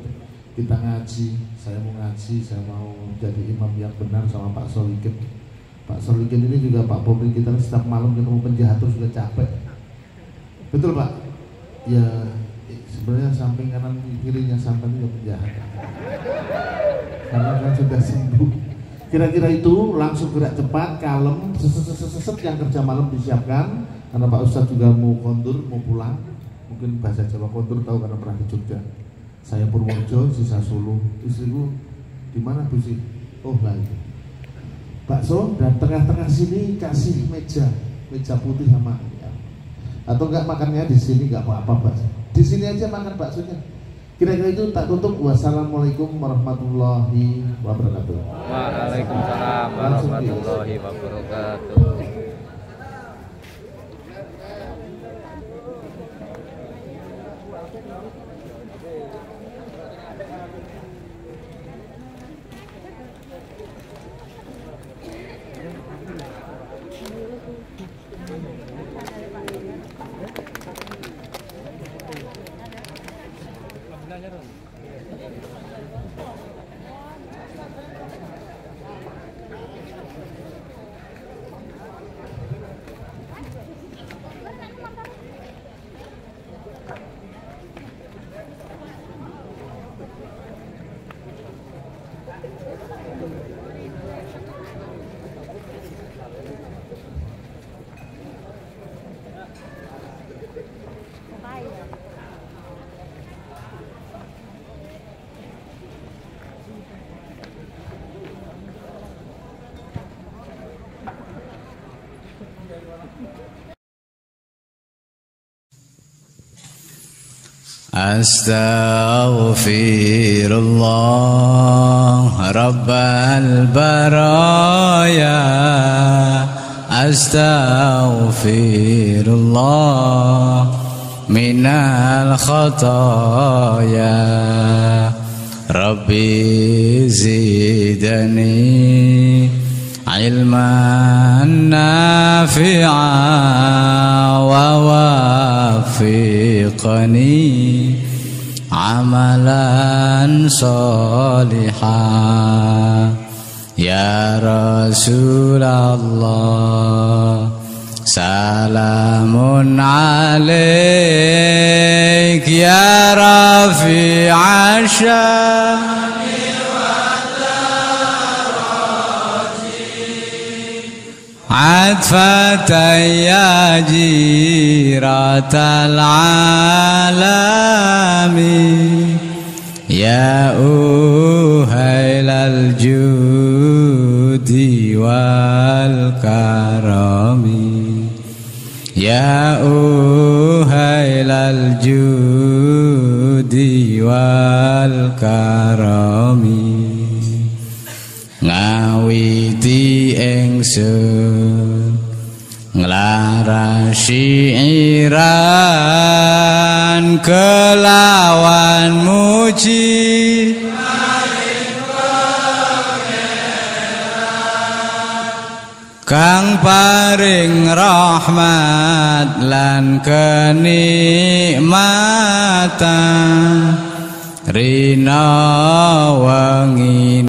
Speaker 5: Kita ngaji, saya mau ngaji, saya mau jadi imam yang benar sama Pak Solikin. Pak Solikin ini juga Pak Polri, kita setiap malam ketemu penjahat terus sudah capek. Betul Pak? Ya sebenarnya samping kanan kirinya sampai juga penjahat. Karena kan sudah sembuh. Kira-kira itu langsung gerak cepat, kalem, seset yang kerja malam disiapkan. Karena Pak Ustadz juga mau kondur, mau pulang. Mungkin bahasa Jawa kondur tahu karena pernah di Jogja. Saya Purworejo, sisa Solo. Istriku di mana Bu sih? Oh lah itu. Bakso dan tengah-tengah sini kasih meja putih sama ya. Atau enggak makannya di sini enggak apa-apa Pak. Di sini aja makan baksonya. Kira-kira itu tak tutup. Wassalamualaikum warahmatullahi wabarakatuh.
Speaker 2: Waalaikumsalam warahmatullahi wabarakatuh. Astaghfirullah Rabbal baraya, astaghfirullah minal khataya, Rabbi zidani ilman nafi'a wa wafiqani amalan salihah. Ya Rasulullah salamun alaik ya rafi'a sya'ni عطفة يا جيرة العالم يا أهيل الجود والكرم يا أهيل الجود والكرم ngawiti ingsun nglarasi iran kelawan muji kang paring rahmat lan kenikmatan rina wengi